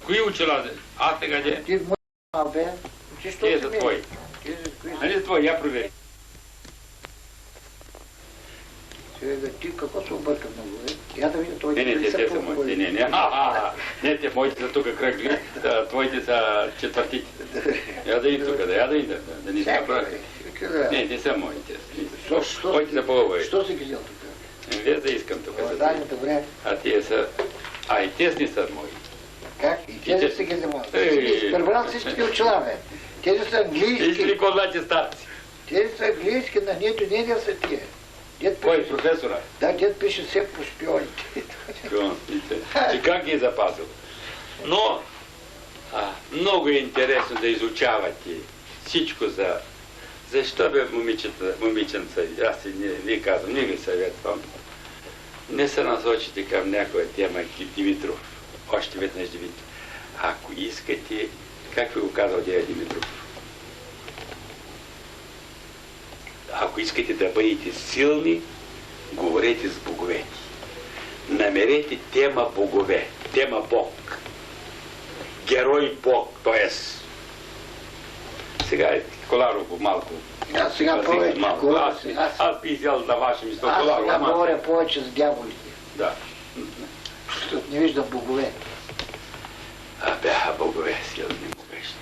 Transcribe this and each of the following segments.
Кои очила? Аз тега де? Ти мои бе. Те са твои. Нали са твои? Я провери. Сега ти какво се обърка много, бе? Я да видя твоите. Не, те са моите. Не, те моите са тук кръгли, твоите са четвъртите. Я да и тук, я да и да ни се направи. Не, те са моите. Моите са по-хубави. Що си ги взел тук? Вие да искам тук. Добре. А тия са... А и тесни са мои. Как? И тези са ги вземали. Пребрал всичките очила, бе. Тези са английски. Или кодлачи старци. Тези са английски, на нито не са тия. Кой, професора? Да, дед пише все по шпионите. Шпионите. И как ги е запазил? Но много е интересно да изучавате всичко за... Защо бе, момиченца, аз и ви казвам, не ви съветвам, не се насочите към някоя тема Димитров. Още веднъж Димитров. Ако искате, как ви го казал Дея Димитров? Ако искате да бъдете силни, говорете с боговете. Намерете тема богове, тема Бог. Герой Бог, т.е. Сега е Коларов малко. Сега повече. Аз би взел на ваше место Коларов. Аз сега Коларов. говоря повече с дяволите. Да. Защото не виждам богове. Бяха богове силни могъщи.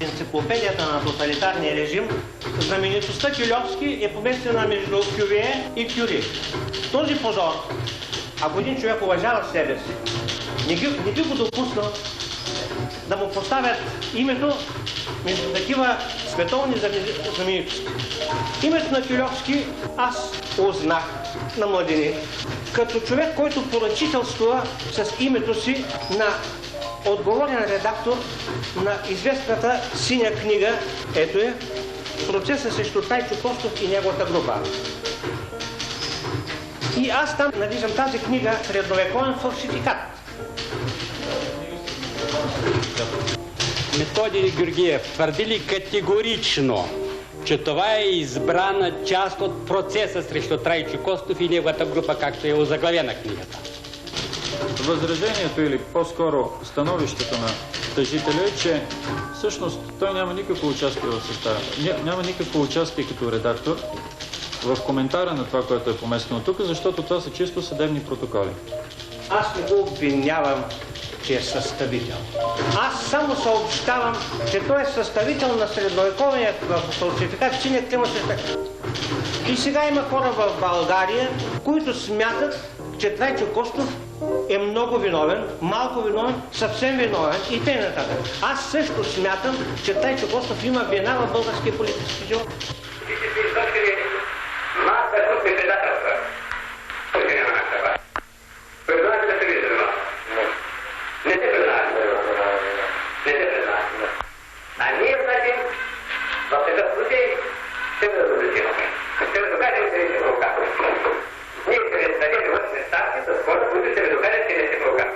Енциклопедията на тоталитарния режим, знаменитостта Кюльовски е поместена между Кювие и Кюри. Този позор, ако един човек уважава себе си, не би го допуснал да му поставят името между такива световни знаменитости. Името на Кюльовски аз узнах на младини, като човек, който поръчителства с името си на отговорен редактор на известната синя книга, ето е, процеса срещу Трайчо Костов и неговата група. И аз там наричам тази книга средновековен фалшификат. Методий Георгиев твърдили категорично, че това е избрана част от процеса срещу Трайчо Костов и неговата група, както е озаглавена книгата. Възражението или по-скоро становището на тъжителя е, че всъщност той няма никакво участие в състава. Няма никакво участие като редактор в коментара на това, което е поместено тук, защото това са чисто съдебни протоколи. Аз не го обвинявам, че е съставител. Аз само съобщавам, че той е съставител на средновековния фалшификат синя клима. И сега има хора в България, които смятат, че Трайчо Костов е много виновен, малко виновен, съвсем виновен и т.н. Аз също смятам, че Трайчо Костов има вина в българския политически живот. Вие сте извършили маса крупни предателства. Пътя няма на това. Признавате да се ви занимава? Не се признавате. Не се признавате. А ние, значи, в такъв случай ще го разрешим. Ще го докажем, че не сте провокатор. Ние ще ви дадем външни ставки с хора, които ще ви докажат, че не сте провокатор.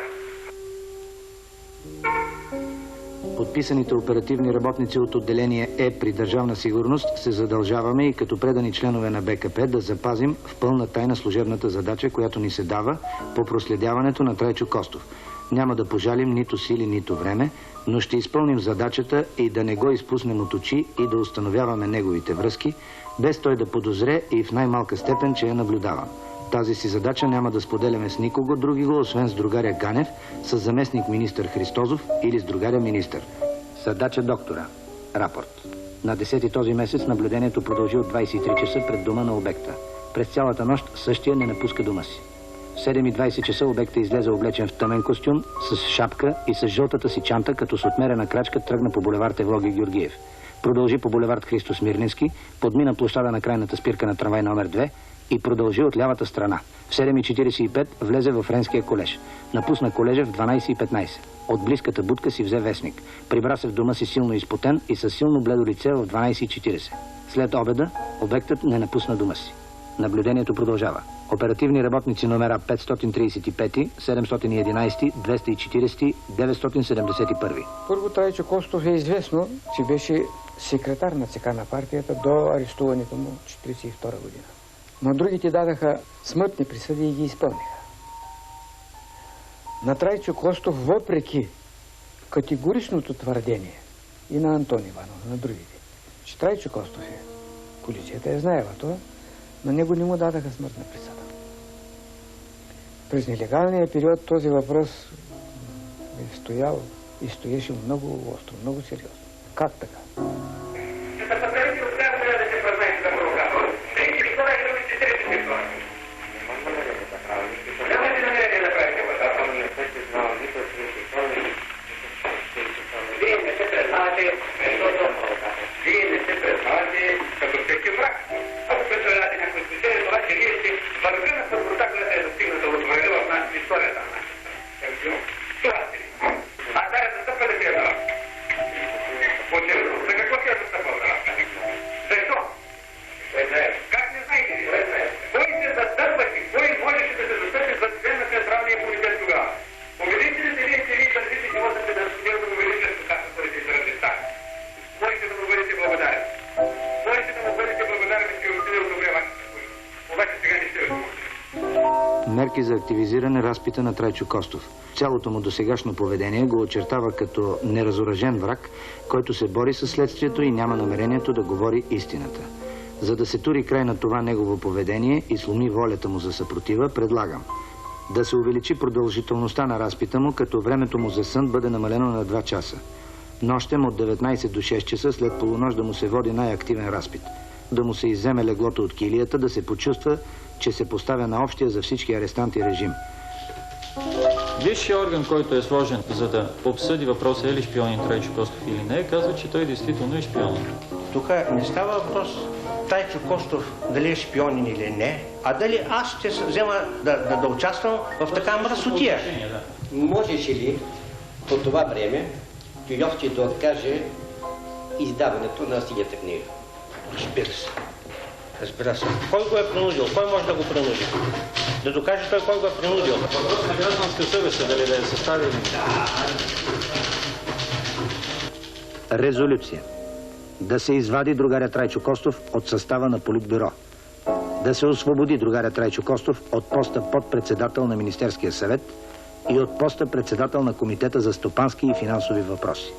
записаните оперативни работници от отделение Е при Държавна сигурност се задължаваме и като предани членове на БКП да запазим в пълна тайна служебната задача, която ни се дава по проследяването на Трайчо Костов. Няма да пожалим нито сили, нито време, но ще изпълним задачата и да не го изпуснем от очи и да установяваме неговите връзки, без той да подозре и в най-малка степен, че я наблюдавам. Тази си задача няма да споделяме с никого другиго, освен с другаря Ганев, с заместник министър Христозов или с другаря министър. Задача доктора. Рапорт. На 10-ти този месец наблюдението продължи от 23 часа пред дома на обекта. През цялата нощ същия не напуска дома си. В 7:20 часа обекта излезе облечен в тъмен костюм, с шапка и с жълтата си чанта, като с отмерена крачка тръгна по булевард Евлоги Георгиев. Продължи по булевард Христо Смирненски, подмина площада на крайната спирка на трамвай номер 2 и продължи от лявата страна. В 7:45 влезе във Френския колеж. Напусна колежа в 12:15. От близката будка си взе вестник. Прибра се в дома си силно изпотен и със силно бледо лице в 12:40. След обеда обектът не напусна дома си. Наблюдението продължава. Оперативни работници номера 535, 711, 240, 971. Първо Трайчо Костов е известно, че беше секретар на ЦК на партията до арестуването му 1942 година. Но другите дадаха смъртни присъди и ги изпълниха. На Трайчо Костов, въпреки категоричното твърдение и на Антон Иванов, на другите, че Трайчо Костов е, полицията е знаела това, на него не му дадаха смъртна присъда. През нелегалния период този въпрос е стоял и стоеше много остро, много сериозно. Как така? Мерки за активизиране разпита на Трайчо Костов. Цялото му досегашно поведение го очертава като неразоръжен враг, който се бори със следствието и няма намерението да говори истината. За да се тури край на това негово поведение и сломи волята му за съпротива, предлагам да се увеличи продължителността на разпита му, като времето му за сън бъде намалено на 2 часа. Нощем от 19 до 6 часа след полунощ да му се води най-активен разпит. Да му се изземе леглото от килията, да се почувства, че се поставя на общия за всички арестанти режим. Висшият орган, който е сложен за да обсъди въпроса е ли шпионин Трайчо Костов или не, казва, че той действително е шпионин. Тук не става въпрос Трайчо Костов дали е шпионин или не, а дали аз ще се взема да участвам в така мръсотия. Можеше ли по това време Тюльовски да откаже издаването на синята книга? Разбира се. Разбира се. Кой го е принудил? Кой може да го принуди? Да докаже той кой го е принудил. Въпрос на гражданска съвест дали да я състави. Резолюция. Да се извади другаря Трайчо Костов от състава на Политбюро. Да се освободи другаря Трайчо Костов от поста подпредседател на Министерския съвет и от поста председател на Комитета за стопански и финансови въпроси.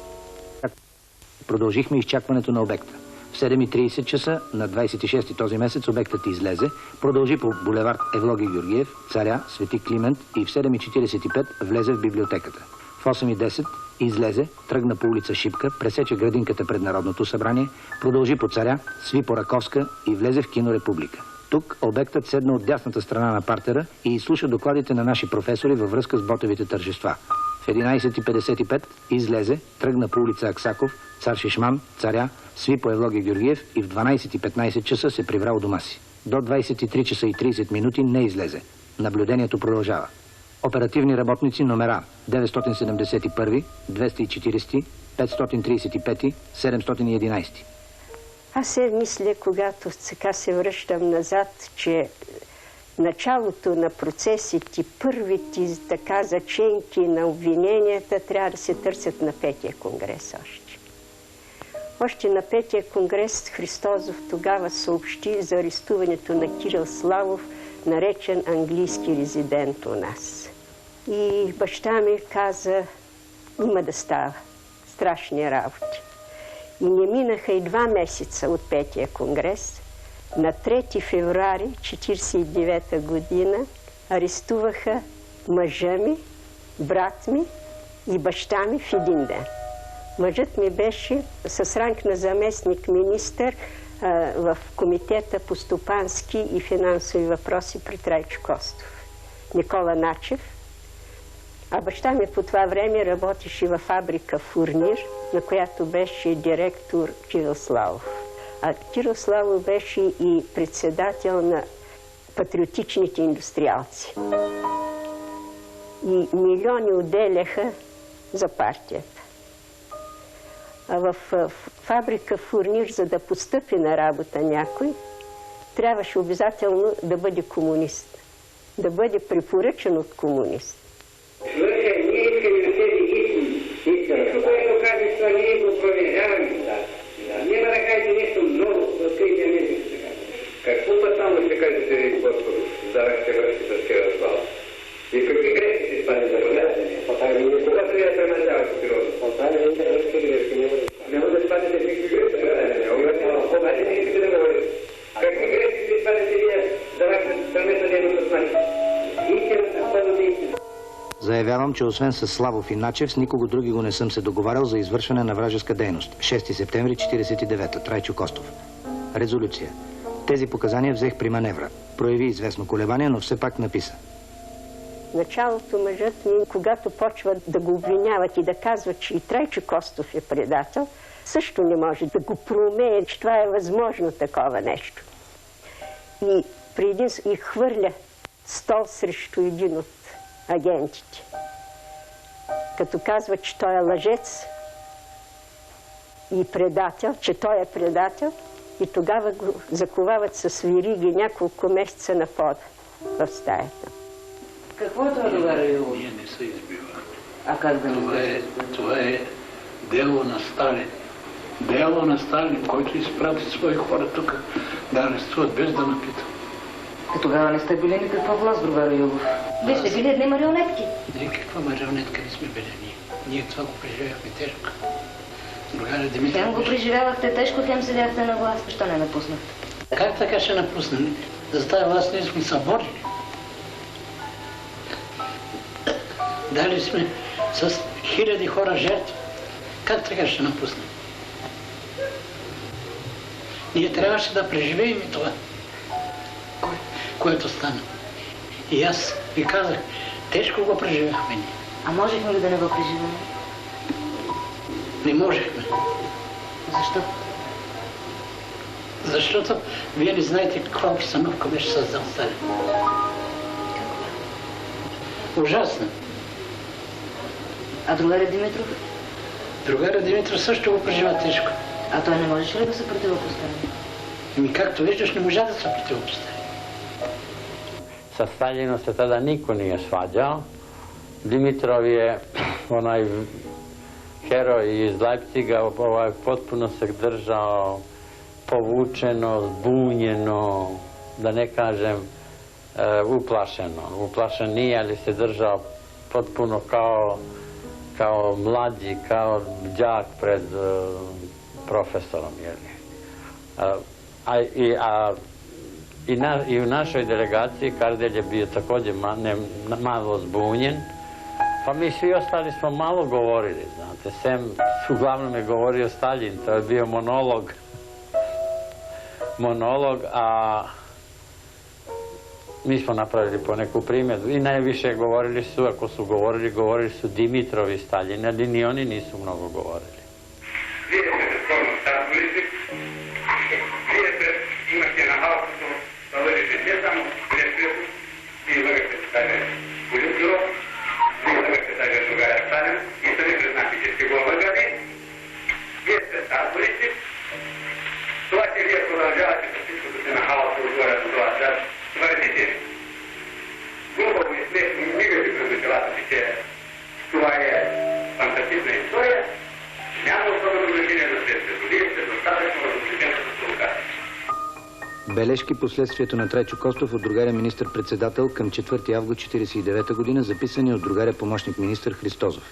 Продължихме изчакването на обекта. В 7:30 часа на 26 този месец обектът излезе, продължи по булевард Евлоги Георгиев, Царя, Свети Климент и в 7:45 влезе в библиотеката. В 8:10 излезе, тръгна по улица Шипка, пресече градинката пред Народното събрание, продължи по Царя, сви по Раковска и влезе в кино Република. Тук обектът седна от дясната страна на партера и изслуша докладите на наши професори във връзка с Ботевите тържества. В 11:55 излезе, тръгна по улица Аксаков, Цар Шишман, Царя, сви по Евлоги Георгиев и в 12:15 часа се прибра у дома си. До 23 часа и 30 минути не излезе. Наблюдението продължава. Оперативни работници номера 971, 240, 535, 711. Аз се мисля, когато сега се връщам назад, че началото на процесите, първите така заченки на обвиненията трябва да се търсят на 5-я конгрес още. Още на 5-я конгрес Христозов тогава съобщи за арестуването на Кирил Славов, наречен английски резидент у нас. И баща ми каза, има да става страшни работи. И не минаха и 2 месеца от 5-я конгрес. На 3 февруари 1949 година арестуваха мъжа ми, брат ми и баща ми в един ден. Мъжът ми беше с ранг на заместник министър в Комитета по стопански и финансови въпроси при Трайчо Костов, Никола Начев. А баща ми по това време работеше във фабрика Фурнир, на която беше директор Кирил Славов. А Кирил Славов беше и председател на патриотичните индустриалци. И милиони отделяха за партията. А в фабрика Фурнир, за да постъпи на работа някой, трябваше обязателно да бъде комунист. Да бъде препоръчан от комунист. Слушай, ние искаме да тези истина, което кажеш, това ние го проверяваме. Няма да кажете нещо много, открите нещо. Какво па само ще кажете ви, Господу, за вашите връзки с Кирил Славов? И какви грешки си спали за бъдете? Когато я премазявате, Кирил? Не може да спадете никакви грешки. Обаче не искате да говорите. Какви грешки си спадете вие за вашата съвместна дейност с нас? Истината, пълната истина. Заявявам, че освен с Славов и Начев, с никого други го не съм се договарял за извършване на вражеска дейност. 6 септември 1949, Трайчо Костов. Резолюция. Тези показания взех при маневра. Прояви известно колебание, но все пак написа. В началото мъжът ми, когато почват да го обвиняват и да казват, че и Трайчо Костов е предател, също не може да го проумее, че това е възможно такова нещо. И хвърля стол срещу един от агентите. Като казва, че той е лъжец и предател, че той е предател, и тогава го заковават с вериги няколко месеца на пода в стаята. Какво е това, другаре Йово? Ние не се избива. А как да не Това е дело на Сталин. Дело на Сталин, който изпрати свои хора тук да арестуват без да напитат. Тогава не сте били никаква власт, другаре Йогов. Вие сте били едни марионетки. Никаква марионетка не сме били ние. Ние това го преживяхме тежко. Другаре Димитров... Хем го преживявахте тежко, хем седяхте на власт. Защо не напуснахте? Как така ще напуснем? За тази власт ние сме се борили. Дали сме с хиляди хора жертви. Как така ще напуснем? Ние трябваше да преживеем и това, което стана. И аз ви казах, тежко го преживяхме ние. А можехме ли да не го преживеем? Не можехме. Защо? Защото вие не знаете каква обстановка беше създал Сталин. Ужасно. А другаря Димитров? Другаря Димитров също го прежива тежко. А той не можеше ли да се противопостави? Ами както виждаш, не можа да се противопостави. Sa Stalinom se tada niko nije svađao. Dimitrov je onaj heroj iz Leipziga, potpuno se držao povučeno, zbunjeno, da ne kažem uplašeno. Uplašen nije, ali se držao potpuno kao mlađi, kao đak pred profesorom. I u našoj delegaciji Kardelj je bio također malo zbunjen, pa mi svi ostali smo malo govorili, znate. Sem uglavnom je govorio Stalin, to je bio monolog, a mi smo napravili po neku primjedbu i najviše govorili su, ako su govorili su Dimitrov i Stalin, ali ni oni nisu mnogo govorili. Имахте на халкото да бъдете не само Лешков, вие лъгахте така Полюбюро, вие лъгахте така другаря Сталин и сами признахте, че сте го лъгали. Вие сте старборите. Това, че вие продължавате с всичкото си на халкото отгоре до това, твърдите, Бележки последствието на Трайчо Костов от другаря министър-председател към 4 август 1949 година, записани от другаря помощник министър Христозов.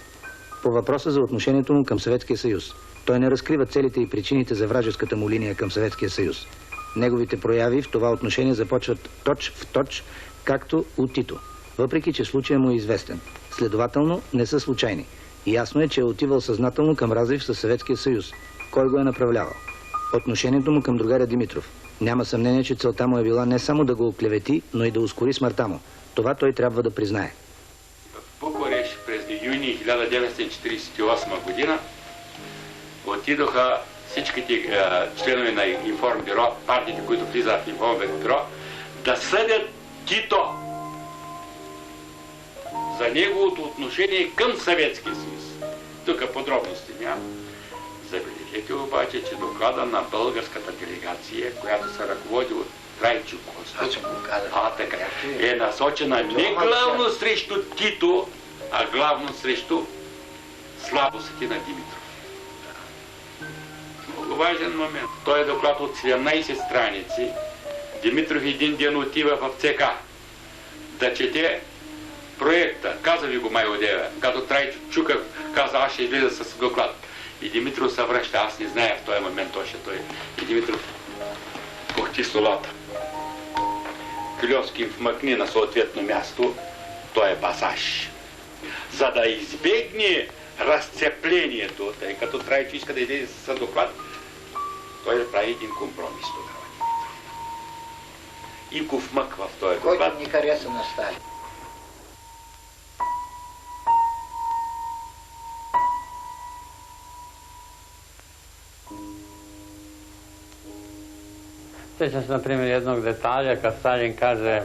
По въпроса за отношението му към Съветския съюз. Той не разкрива целите и причините за вражеската му линия към Съветския съюз. Неговите прояви в това отношение започват точ в точ, както от Тито, въпреки че случая му е известен. Следователно, не са случайни. Ясно е, че е отивал съзнателно към разрив със Съветския съюз. Кой го е направлявал? Отношението му към другаря Димитров. Няма съмнение, че целта му е била не само да го оклевети, но и да ускори смъртта му. Това той трябва да признае. В Букурещ през юни 1948 година отидоха всичките членове на Информбюро, партиите, които влизат в Информбюро, да съдят Тито за неговото отношение към Съветския съюз. Тук подробности няма. Забележете обаче, че доклада на българската делегация, която се ръководи от Трайчо Костов, е насочена не главно срещу Тито, а главно срещу слабостите на Димитров. Много важен момент. Той е доклад от 17 страници. Димитров един ден отива в ЦК да чете проекта. Каза ви го май одеве. Като Трайчо Чуков каза, аз ще излиза с доклад. И Димитров се връща. Аз не зная в този момент още той. И Димитров пухти солата. Кюльовски вмъкни на съответно място. Той е пасаж. За да избегне разцеплението, тъй като Трайчо иска да излезе с доклад, той прави един компромис тогава. И го вмъква в този доклад. Който ни хареса на Сталин. Sjećam se, na primjer, jednog detalja kad Stalin kaže,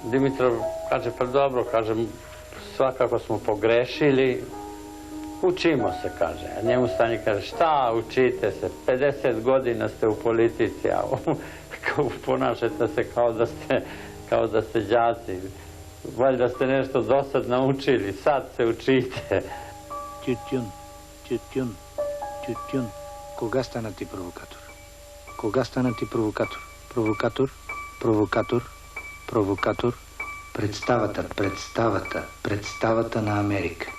Dimitrov kaže, pa dobro, kaže, svakako smo pogrešili, učimo se, kaže. A njemu Stalin kaže, šta učite se, 50 godina ste u politici, a ponašate se kao da ste đaci. Valjda ste nešto dosad naučili, sad se učite. Тютюн. Кога стана ти провокатор? Кога стана ти провокатор? Провокатор. Представата на Америка.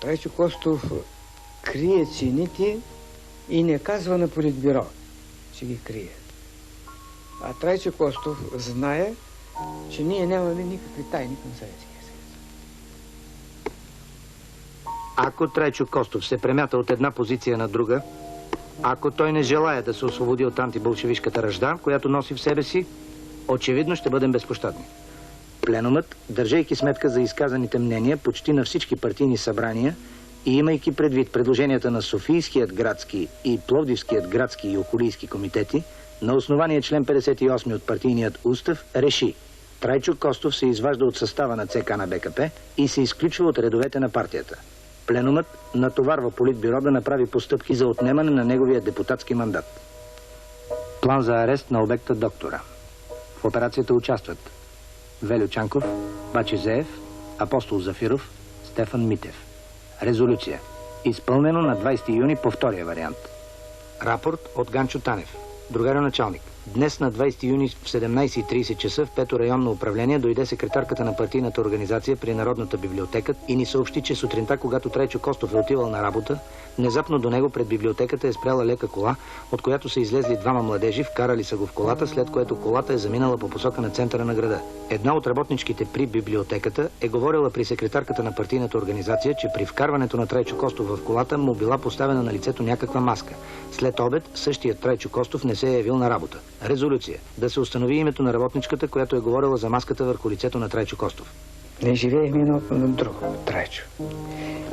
Трайчо Костов крие цените и не казва на Политбюро, че ги крие. А Трайчо Костов знае, че ние нямаме никакви тайни към Съветския съюз. Ако Трайчо Костов се премята от една позиция на друга, ако той не желая да се освободи от антиболшевишката ръжда, която носи в себе си, очевидно ще бъдем безпощадни. Пленумът, държейки сметка за изказаните мнения почти на всички партийни събрания и имайки предвид предложенията на Софийският градски и Пловдивският градски и околийски комитети, на основание член 58 от партийният устав реши: Трайчо Костов се изважда от състава на ЦК на БКП и се изключва от редовете на партията. Пленумът натоварва Политбюро да направи постъпки за отнемане на неговия депутатски мандат. План за арест на обекта доктора. В операцията участват Велю Чанков, Бачи Зеев, Апостол Зафиров, Стефан Митев. Резолюция. Изпълнено на 20 юни по втория вариант. Рапорт от Ганчо Танев, другаро началник. Днес на 20 юни в 17:30 часа в 5-то районно управление дойде секретарката на партийната организация при Народната библиотека и ни съобщи, че сутринта, когато Трайчо Костов е отивал на работа, внезапно до него пред библиотеката е спряла лека кола, от която са излезли двама младежи, вкарали са го в колата, след което колата е заминала по посока на центъра на града. Една от работничките при библиотеката е говорила при секретарката на партийната организация, че при вкарването на Трайчо Костов в колата му била поставена на лицето някаква маска. След обед същият Трайчо Костов не се е явил на работа. Резолюция. Да се установи името на работничката, която е говорила за маската върху лицето на Трайчо Костов. Не живеем едно на друго, Трайчо.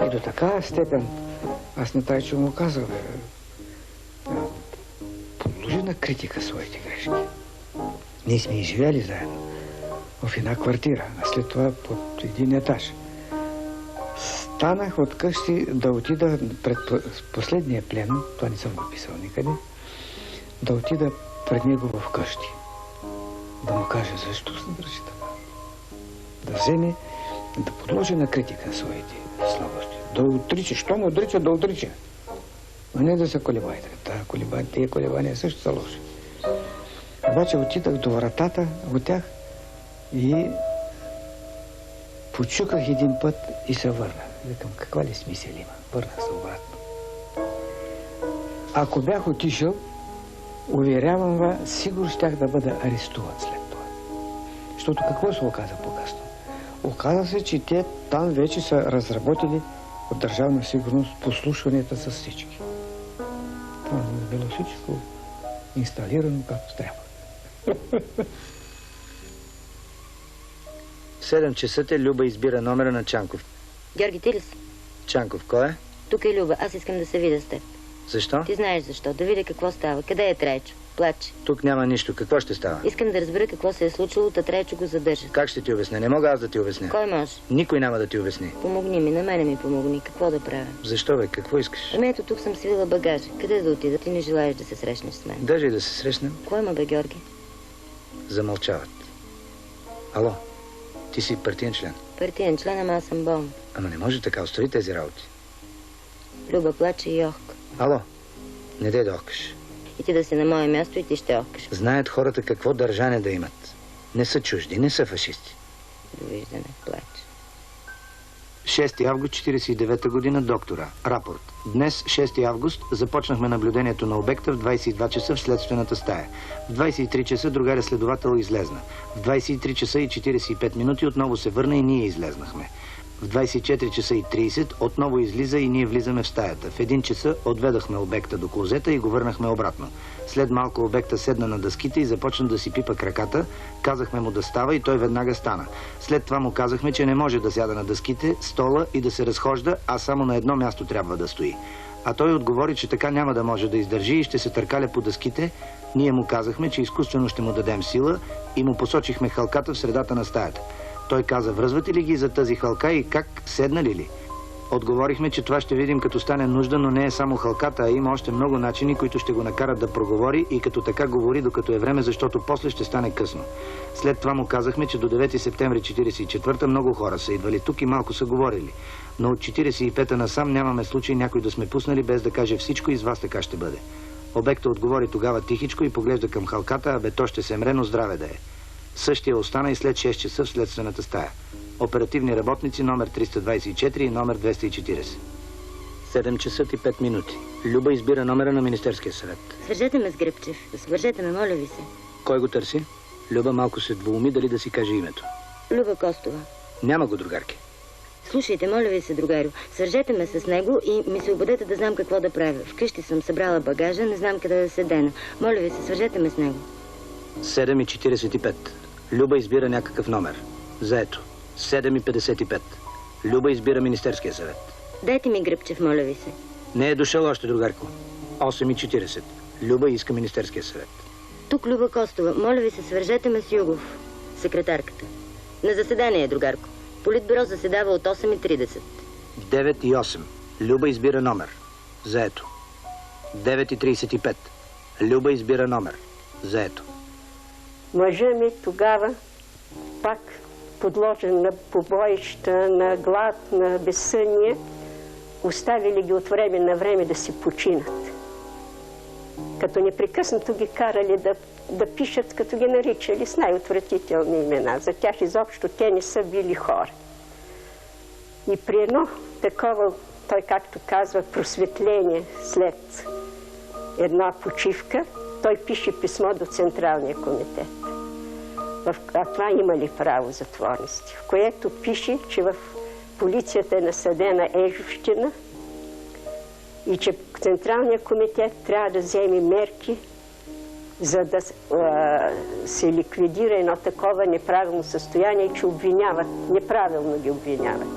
И до такава степен аз на Трайчо му казах, подложи на критика своите грешки. Ние сме и живели заедно в една квартира, а след това под един етаж. Станах от къщи да отида пред последния пленум, това не съм го писал никъде, да отида пред него в къщи. Да му каже защо се държи така. Да вземе, да подложи на критика своите слабости. Да отрича, що му отрича, да отрича. А не да се колебаете. Тия колебания също са лоши. Обаче отидах до вратата от тях и почуках един път и се върнах. Викам, каква ли смисъл има? Върнах се обратно. Ако бях отишъл, уверявам ви, сигурно щях да бъда арестуван след това. Защото какво се оказа по-късно? Оказа се, че те там вече са разработили от Държавна сигурност послушванията с всички. Това е било всичко инсталирано както трябва. В 7 часа Люба избира номера на Чанков. Георги, ти ли си? Чанков, кой е? Тук е Люба. Аз искам да се видя с теб. Защо? Ти знаеш защо. Да видя какво става. Къде е Трайчо? Плаче. Тук няма нищо. Какво ще става? Искам да разбера какво се е случило, та Трайчо го задържа. Как ще ти обясня? Не мога аз да ти обясня. Кой може? Никой няма да ти обясни. Помогни ми, на мене ми помогни. Какво да правя? Защо, бе? Какво искаш? Ами ето тук съм свила багажа. Къде да отида? Ти не желаеш да се срещнеш с мен. Даже и да се срещнем. Кой има, бе, Георги? Замълчават. Ало, ти си партиен член. Партиен член, ама аз съм болна. Ама не може така, остави тези работи. Люба плаче и охка. Ало, не дей да охкаш. И ти да си на мое място и ти ще охкаш. Знаят хората какво държане да имат. Не са чужди, не са фашисти. Довиждане, плаче. 6 август 49 година, доктора. Рапорт. Днес, 6 август, започнахме наблюдението на обекта в 22 часа в следствената стая. В 23 часа другаря следовател излезна. В 23 часа и 45 минути отново се върна и ние излезнахме. В 24 часа и 30 отново излиза и ние влизаме в стаята. В 1 часа отведахме обекта до клозета и го върнахме обратно. След малко обекта седна на дъските и започна да си пипа краката. Казахме му да става и той веднага стана. След това му казахме, че не може да сяда на дъските, стола и да се разхожда, а само на едно място трябва да стои. А той отговори, че така няма да може да издържи и ще се търкаля по дъските. Ние му казахме, че изкуствено ще му дадем сила и му посочихме халката в средата на стаята. Той каза, връзвате ли ги за тази халка и как, седнали ли? Отговорихме, че това ще видим като стане нужда, но не е само халката, а има още много начини, които ще го накарат да проговори и като така говори, докато е време, защото после ще стане късно. След това му казахме, че до 9 септември 1944 много хора са идвали тук и малко са говорили. Но от 1945 насам нямаме случай някой да сме пуснали без да каже всичко и с вас така ще бъде. Обекта отговори тогава тихичко и поглежда към халката, а бе то ще се мре, но здраве да е. Същия остана и след 6 часа в следствената стая. Оперативни работници номер 324 и номер 240. 7 часа и 5 минути. Люба избира номера на Министерския съвет. Свържете ме с Гръбчев. Свържете ме, моля ви се. Кой го търси? Люба малко се двууми дали да си каже името. Люба Костова. Няма го, другарки. Слушайте, моля ви се, другарю, свържете ме с него и ми се обадете да знам какво да правя. Вкъщи съм събрала багажа, не знам къде да се дена. Моля ви се, свържете ме с него. 7:45. Люба избира някакъв номер. Заето. 7:55. Люба избира Министерския съвет. Дайте ми Гръбчев, моля ви се. Не е дошъл още, другарко. 8:40. Люба иска Министерския съвет. Тук Люба Костова. Моля ви се, свържете ме с Югов, секретарката. На заседание, другарко. Политбюро заседава от 8:30. 9:08. Люба избира номер. Заето. 9:35. Люба избира номер. Заето. Мъжа ми тогава, пак подложен на побоища, на глад, на безсъние, оставили ги от време на време да си починат. Като непрекъснато ги карали да да пишат, като ги наричали с най-отвратителни имена. За тях изобщо те не са били хора. И при едно такова, той както казва, просветление след една почивка, той пише писмо до Централния комитет. А това има ли право затворници? В което пише, че в полицията е насъдена ежовщина и че Централният комитет трябва да вземе мерки, за да се ликвидира едно такова неправилно състояние, че обвиняват, неправилно ги обвиняват.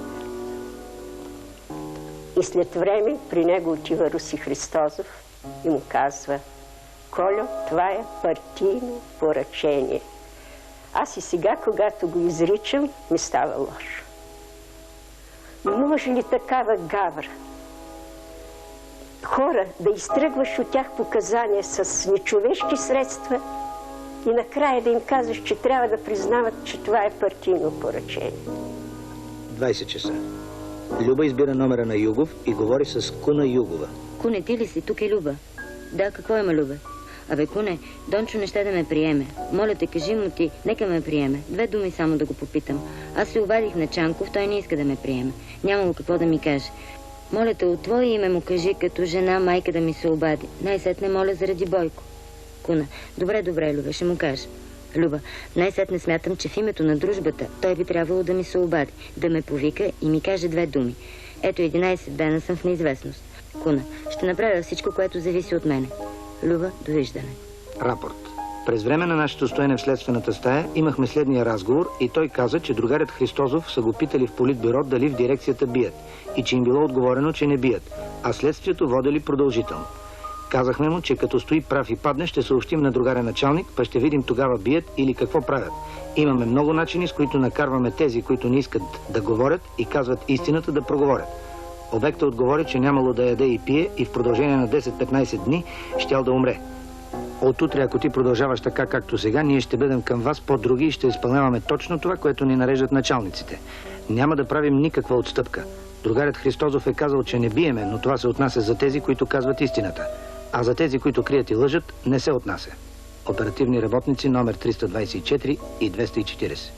И след време при него отива Руси Христозов и му казва: Кольо, това е партийно поръчение. Аз и сега, когато го изричам, ми става лошо. Може ли такава гавра? Хора, да изтръгваш от тях показания с нечовешки средства и накрая да им казваш, че трябва да признават, че това е партийно поръчение. 20 часа. Люба избира номера на Югов и говори с Куна Югова. Куне, ти ли си? Тук е Люба. Да, какво има, Люба? Абе, Куне, Дончо не ще да ме приеме. Моля те, кажи му ти, нека ме приеме. 2 думи само да го попитам. Аз се обадих на Чанков, той не иска да ме приеме. Нямало какво да ми каже. Моля те, от твое име му кажи, като жена, майка да ми се обади. Най-сетне моля заради Бойко. Куна, добре, Люба, ще му кажа. Люба, най-сетне смятам, че в името на дружбата той би трябвало да ми се обади, да ме повика и ми каже 2 думи. Ето 11 дена съм в неизвестност. Куна, ще направя всичко, което зависи от мене. Люба, довиждане. Рапорт. През време на нашето стоене в следствената стая имахме следния разговор и той каза, че другарят Христозов са го питали в политбюро дали в дирекцията бият и че им било отговорено, че не бият, а следствието водели продължително. Казахме му, че като стои прав и падне, ще съобщим на другаря началник, па ще видим тогава бият или какво правят. Имаме много начини, с които накарваме тези, които не искат да говорят и казват истината, да проговорят. Обектът отговори, че нямало да яде и пие и в продължение на 10-15 дни щял да умре. От утре, ако ти продължаваш така, както сега, ние ще бъдем към вас по-други и ще изпълняваме точно това, което ни нареждат началниците. Няма да правим никаква отстъпка. Другарят Христозов е казал, че не биеме, но това се отнася за тези, които казват истината. А за тези, които крият и лъжат, не се отнася. Оперативни работници номер 324 и 240.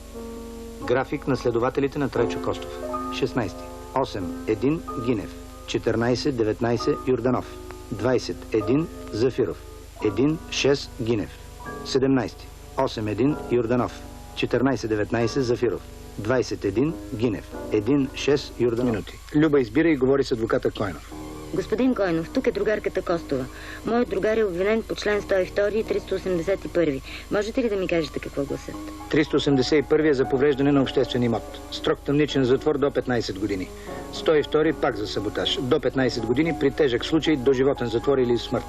График на следователите на Трайчо Костов. 16. 8-1 Гинев. 14-19 Юрданов. 21 Зафиров. 1-6 Гинев. 17. 8-1 Юрданов. 14-19 Зафиров. 21 Гинев. 1-6 Юрданов. Минути. Люба избира и говори с адвоката Койнов. Господин Койнов, тук е другарката Костова. Моят другар е обвинен по член 102 и 381. Можете ли да ми кажете какво гласят? 381 е за повреждане на обществен имот. Строг тъмничен затвор до 15 години. 102 пак за саботаж. До 15 години при тежък случай до животен затвор или смърт.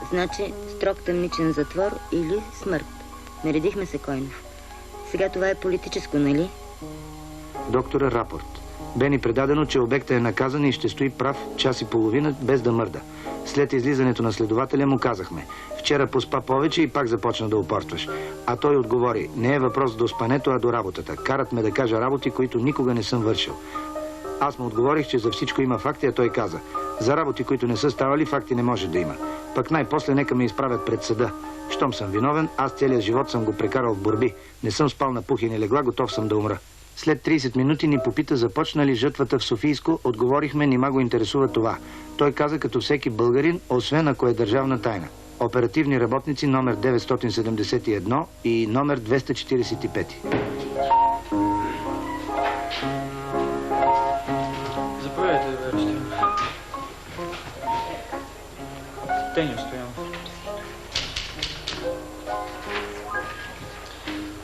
Значи строг тъмничен затвор или смърт. Наредихме се, Койнов. Сега това е политическо, нали? Доктора, рапорт. Бе ни предадено, че обектът е наказан и ще стои прав час и половина, без да мърда. След излизането на следователя му казахме: вчера поспа повече и пак започна да упорстваш. А той отговори: не е въпрос до спането, а до работата. Карат ме да кажа работи, които никога не съм вършил. Аз му отговорих, че за всичко има факти, а той каза: за работи, които не са ставали, факти не може да има. Пък най-после нека ме изправят пред съда. Щом съм виновен, аз целият живот съм го прекарал в борби. Не съм спал на пухени легла, готов съм да умра. След 30 минути ни попита започна ли жътвата в Софийско, отговорихме, нима го интересува това. Той каза като всеки българин, освен ако е държавна тайна. Оперативни работници номер 971 и номер 245. Заповядайте да вършите. Теню Стоянов.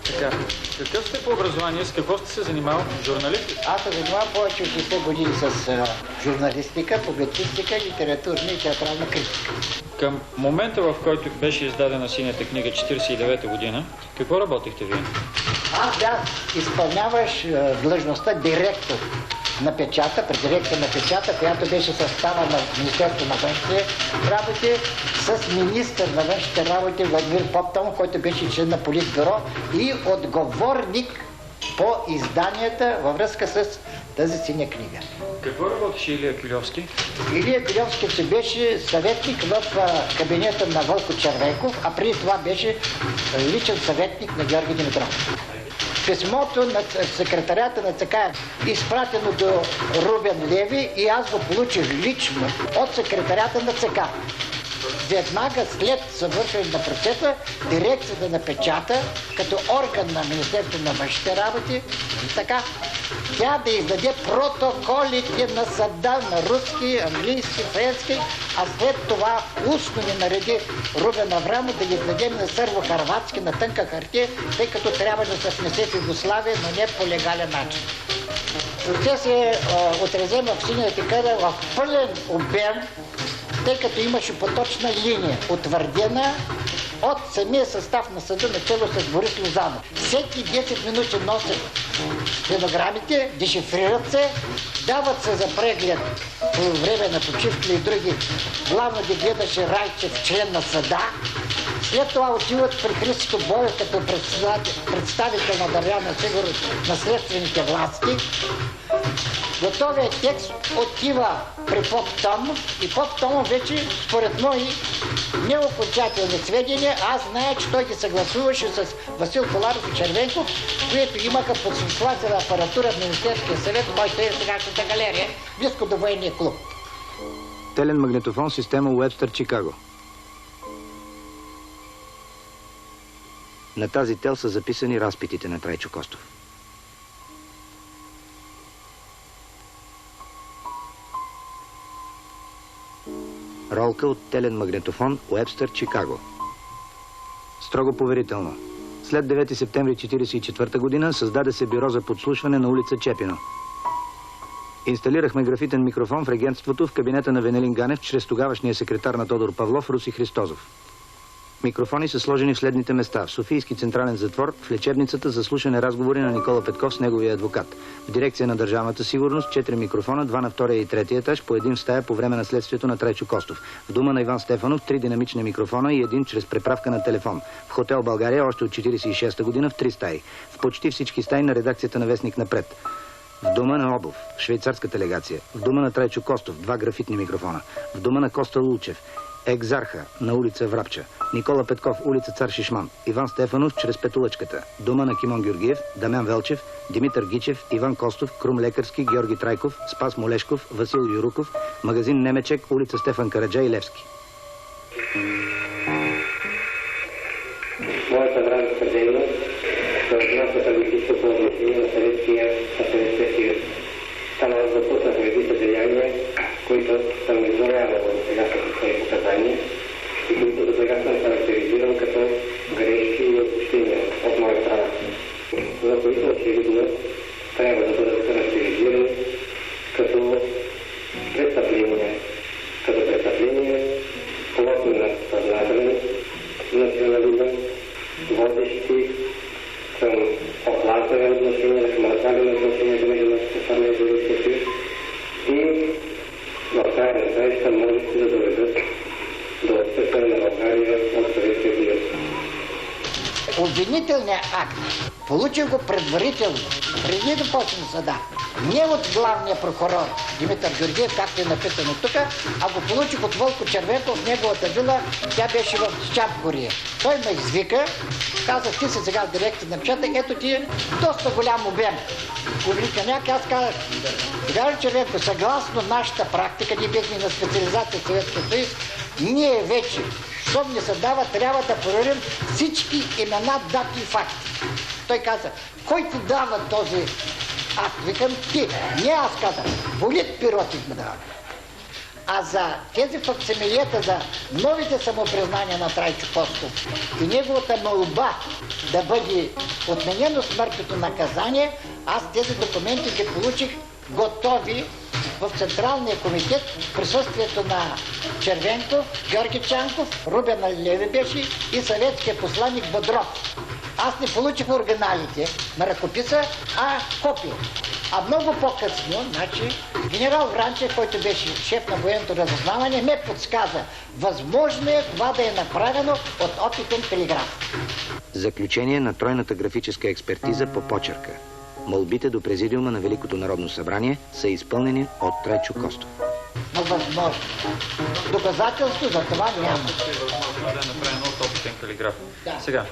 Така, какъв сте по образование, с какво сте се занимавал? Журналист? Аз се занимавам повече от 60 години с журналистика, публицистика, литературна и театрална критика. Към момента, в който беше издадена синята книга 49-та година, какво работихте вие? Аз бях изпълняваш длъжността директор на печата, при дирекция на печата, която беше състава на Министерството на външните работи, с министър на външните работи Владимир Поптон, който беше член на Политбюро и отговорник по изданията във връзка с тази синя книга. Какво работеше Илия Кюльовски? Илия Кюльовски си беше съветник в кабинета на Вълко Червенков, а преди това беше личен съветник на Георги Димитров. Писмото на секретарята на ЦК е изпратено до Рубен Леви и аз го получих лично от секретарята на ЦК. Веднага след съвършване на процеса, дирекцията на печата, като орган на Министерството на външните работи, така, тя да издаде протоколите на съда на руски, английски, френски, а след това устно ни нареди Рубен Аврамов да ги издадем на сърбо-харватски, на тънка хартия, тъй като трябва да се внесе в Югославия, но не по легален начин. Процесът е отразен в синята книга в пълен обем, тъй като имаше поточна линия, утвърдена от самия състав на съда, начало с Борис Лозанов. Всеки 10 минути носят стенограмите, дешифрират се, дават се за преглед по време на почивки и други. Главно ги гледаше Райчев, член на съда. След това отиват при Христо Боев като представител на Държавна сигурност на следствените власти. Готовият текст отива при Поп-Томов и Поп-Томов вече, според мои неокончателни сведения, аз зная, че той ги съгласуваше с Васил Коларов и Червенков, които имаха подслушвателна апаратура в Министерския съвет, който е сегашната галерия, близко до военния клуб. Телен магнитофон, система Уебстър, Чикаго. На тази тел са записани разпитите на Трайчо Костов. Ролка от телен магнитофон Уебстър, Чикаго. Строго поверително. След 9 септември 1944 година създаде се бюро за подслушване на улица Чепино. Инсталирахме графитен микрофон в регентството в кабинета на Венелин Ганев чрез тогавашния секретар на Тодор Павлов Руси Христозов. Микрофони са сложени в следните места: в Софийски централен затвор, в лечебницата за слушане разговори на Никола Петков с неговия адвокат. В дирекция на Държавната сигурност 4 микрофона, 2 на втория и третия етаж, по един в стая по време на следствието на Трайчо Костов. В дома на Иван Стефанов 3 динамични микрофона и 1 чрез преправка на телефон. В хотел България още от 1946 година в 3 стаи. В почти всички стаи на редакцията на Вестник Напред. В дома на Обов, швейцарска легация. В дома на Трайчо Костов 2 графитни микрофона. В дома на Коста Лулчев. Екзарха на улица Врабча, Никола Петков, улица Цар Шишман, Иван Стефанов чрез Петолъчката, дома на Кимон Георгиев, Дамян Велчев, Димитър Гичев, Иван Костов, Крум Лекарски, Георги Трайков, Спас Молешков, Васил Юруков, магазин Немечек, улица Стефан Караджа и Левски. Моята гражданска дейност се отнася към истинското отношение на Съветския съюз. Там аз запуснах редица деяния, които съм изновявал от сега като свои показания и които до сега съм характеризирал като грешки и отпущения от моя страна, за които очевидно трябва да бъдат характеризирани като престъпления, плотни на съзнателен национализъм, водещи към охлаждане отношения, към разделяне отношения между нашата страна и Европейския съюз и в края на краища можете да доведат до отстъпване на България от Съветския съюз. Обвинителният акт получих го предварително, преди да почне съда. Не от главния прокурор Димитър Георгиев, както е написано тук, а го получих от Вълко Червенков в неговата вила, тя беше в Чапгорие. Той ме извика, каза: ти си сега в дирекция на печата, ето ти е доста голям обем. Публиканяк, аз казах: сега Червенков, съгласно нашата практика, ние бехме на специализация в Съветския съюз, ние вече, щом ни се дава, трябва да проверим всички имена, дати и факти. Той каза: кой ти дава този акт? Викам: ти. Не, аз казах: Болит Пиротик ме дава. А за тези факсимилията, за новите самопризнания на Трайчо Костов и неговата молба да бъде отменено смъртното наказание, аз тези документи ги получих готови в Централния комитет в присъствието на Червенков, Георги Чанков, Рубен Леви беше и съветския посланник Бодров. Аз не получих оригиналите на ръкописа, а копия. А много по-късно, значи, генерал Вранчев, който беше шеф на военното разузнаване, ме подсказа: възможно е това да е направено от опитен телеграф. Заключение на тройната графическа експертиза по почерка. молбите до Президиума на Великото народно събрание са изпълнени от Трайчо Костов. Но възможно. Доказателство за това няма. Възможно да направим от опитен калиграф. Сега,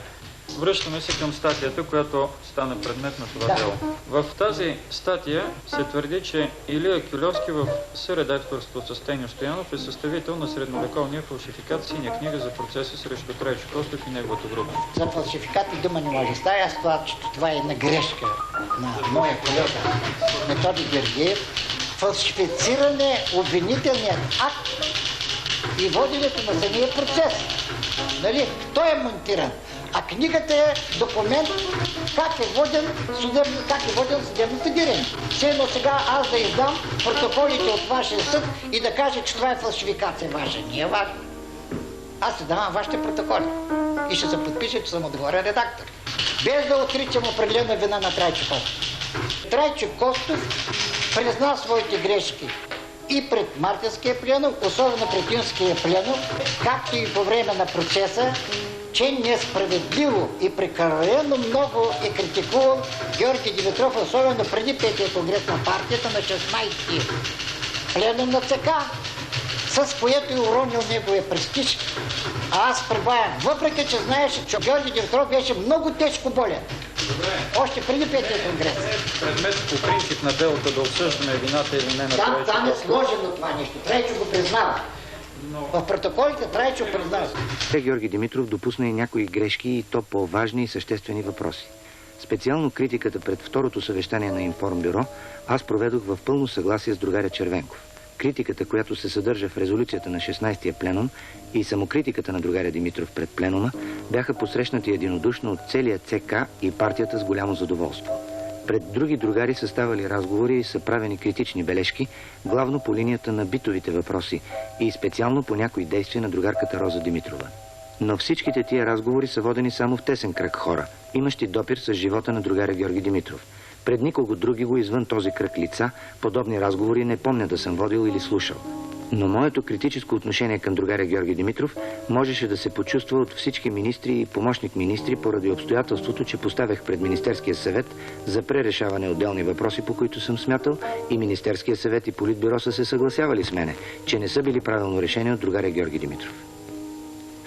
връщаме се към статията, която стана предмет на това дело. В тази статия се твърди, че Илия Кюлевски в съредакторство с Теньо Стоянов е съставител на средновековния фалшификат Синя книга за процеса срещу Трайчо Костов и неговата група. За фалшификат и дума не може става. Аз това е една грешка на моя колега Методи Георгиев. Фалшифициране, обвинителният акт и воденето на самия процес. Нали? Той е монтиран. А книгата е документ как е воден съдебното дирение. Все едно сега аз да издам протоколите от вашия съд и да кажа, че това е фалшификация ваша. Не е важно. Аз ще давам вашите протоколи и ще се подпиша, че съм отговорен редактор. Без да отричам определена вина на Трайчо Костов. Трайчо Костов призна своите грешки и пред Мартинския пленум, особено пред Юнския пленум, както и по време на процеса, че несправедливо и прекалено много е критикувал Георги Димитров, особено преди 5-я конгрес на партията на 16-ти пленум на ЦК, с което е уронил неговия престиж. А аз прибавям, въпреки че знаеше, че Георги Димитров беше много тежко болен. Още преди 5-я конгрес. Предмет по принцип на делото да обсъждаме вината или не на Трайчо. Там е сложено това нещо. Трайчо го признава. В протоколите Трайчо признава. Георги Димитров допусна и някои грешки, и то по важни и съществени въпроси. Специално критиката пред второто съвещание на Информбюро аз проведох в пълно съгласие с другаря Червенков. Критиката, която се съдържа в резолюцията на 16-я пленум, и самокритиката на другаря Димитров пред пленума бяха посрещнати единодушно от целия ЦК и партията с голямо задоволство. Пред други другари са ставали разговори и са правени критични бележки, главно по линията на битовите въпроси и специално по някои действия на другарката Роза Димитрова. Но всичките тия разговори са водени само в тесен кръг хора, имащи допир с живота на другаря Георги Димитров. Пред никого други го извън този кръг лица, подобни разговори не помня да съм водил или слушал. Но моето критическо отношение към другаря Георги Димитров можеше да се почувства от всички министри и помощник министри поради обстоятелството, че поставях пред Министерския съвет за пререшаване отделни въпроси, по които съм смятал, и Министерския съвет и Политбюро са се съгласявали с мене, че не са били правилно решени от другаря Георги Димитров.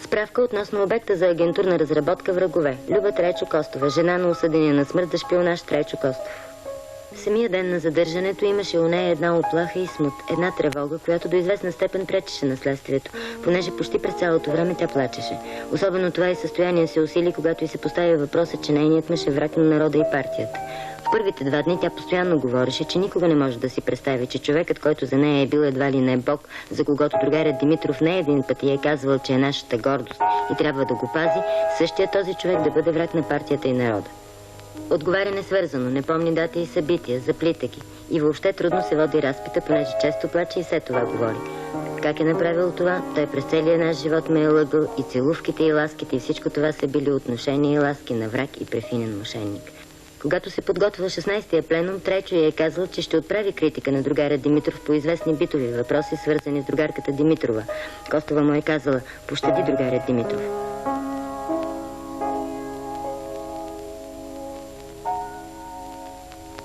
Справка относно обекта за агентурна разработка врагове. Люба Трайчо Костова, жена на осъдения на смърт за шпионаж Трайчо Костов. В самия ден на задържането имаше у нея една оплаха и смут, една тревога, която до известна степен пречеше на следствието, понеже почти през цялото време тя плачеше. Особено това и състояние се усили, когато й се постави въпроса, че нейният мъж е враг на народа и партията. В първите 2 дни тя постоянно говореше, че никога не може да си представи, че човекът, който за нея е бил едва ли не Бог, за когото другарят Димитров не един път й е казвал, че е нашата гордост и трябва да го пази, същия този човек да бъде враг на партията и народа. Отговаря несвързано, не помни дати и събития, заплита ги. И въобще трудно се води разпита, понеже често плаче и след това говори. Как е направил това? Той през целия наш живот ме е лъгал и целувките и ласките и всичко това са били отношения и ласки на враг и префинен мошенник. Когато се подготвил 16-я пленум, Трайчо й е казал, че ще отправи критика на другаря Димитров по известни битови въпроси, свързани с другарката Димитрова. Костова му е казала: "Пощади другаря Димитров."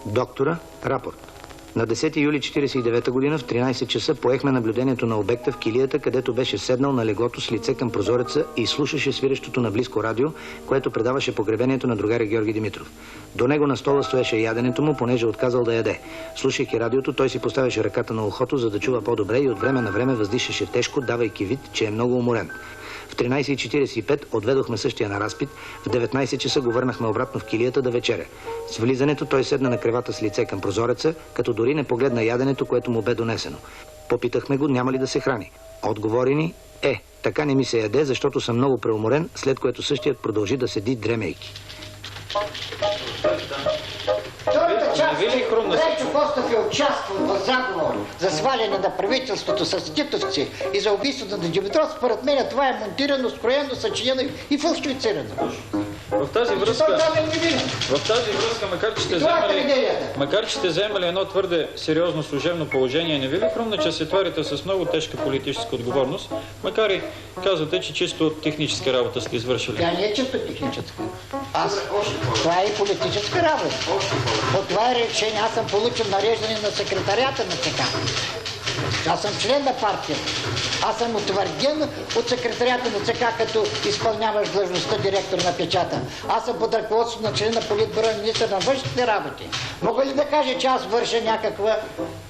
Доктора, рапорт. На 10 юли 1949 година в 13 часа поехме наблюдението на обекта в килията, където беше седнал на леглото с лице към прозореца и слушаше свирещото наблизко радио, което предаваше погребението на другаря Георги Димитров. До него на стола стоеше яденето му, понеже отказал да яде. Слушайки радиото, той си поставяше ръката на ухото, за да чува по-добре, и от време на време въздишаше тежко, давайки вид, че е много уморен. В 13:45 отведохме същия на разпит, в 19 часа го върнахме обратно в килията да вечеря. С влизането той седна на кревата с лице към прозореца, като дори не погледна яденето, което му бе донесено. Попитахме го няма ли да се храни. Отговори ни: така не ми се яде, защото съм много преуморен, след което същият продължи да седи дремейки. Втората част, Трайчо Костов е участвал в заговор за сваляне на правителството с титовци и за убийството на Димитров. Според мен това е монтирано, скроено, съчинено и фалшифицирано. В тази връзка, макар че сте вземали едно твърде сериозно служебно положение, не ви ли хрумна, че се творите с много тежка политическа отговорност, макар и казвате, че чисто техническа работа сте извършили? Тя не е чисто техническа. Това е и политическа работа. От това решение аз съм получил нареждане на секретарията на ЦК. Аз съм член на партията. Аз съм утвърден от секретарията на ЦК, като изпълняваш длъжността директор на печата. Аз съм под ръководството на член на политбюро и министър на външните работи. Мога ли да кажа, че аз върша някаква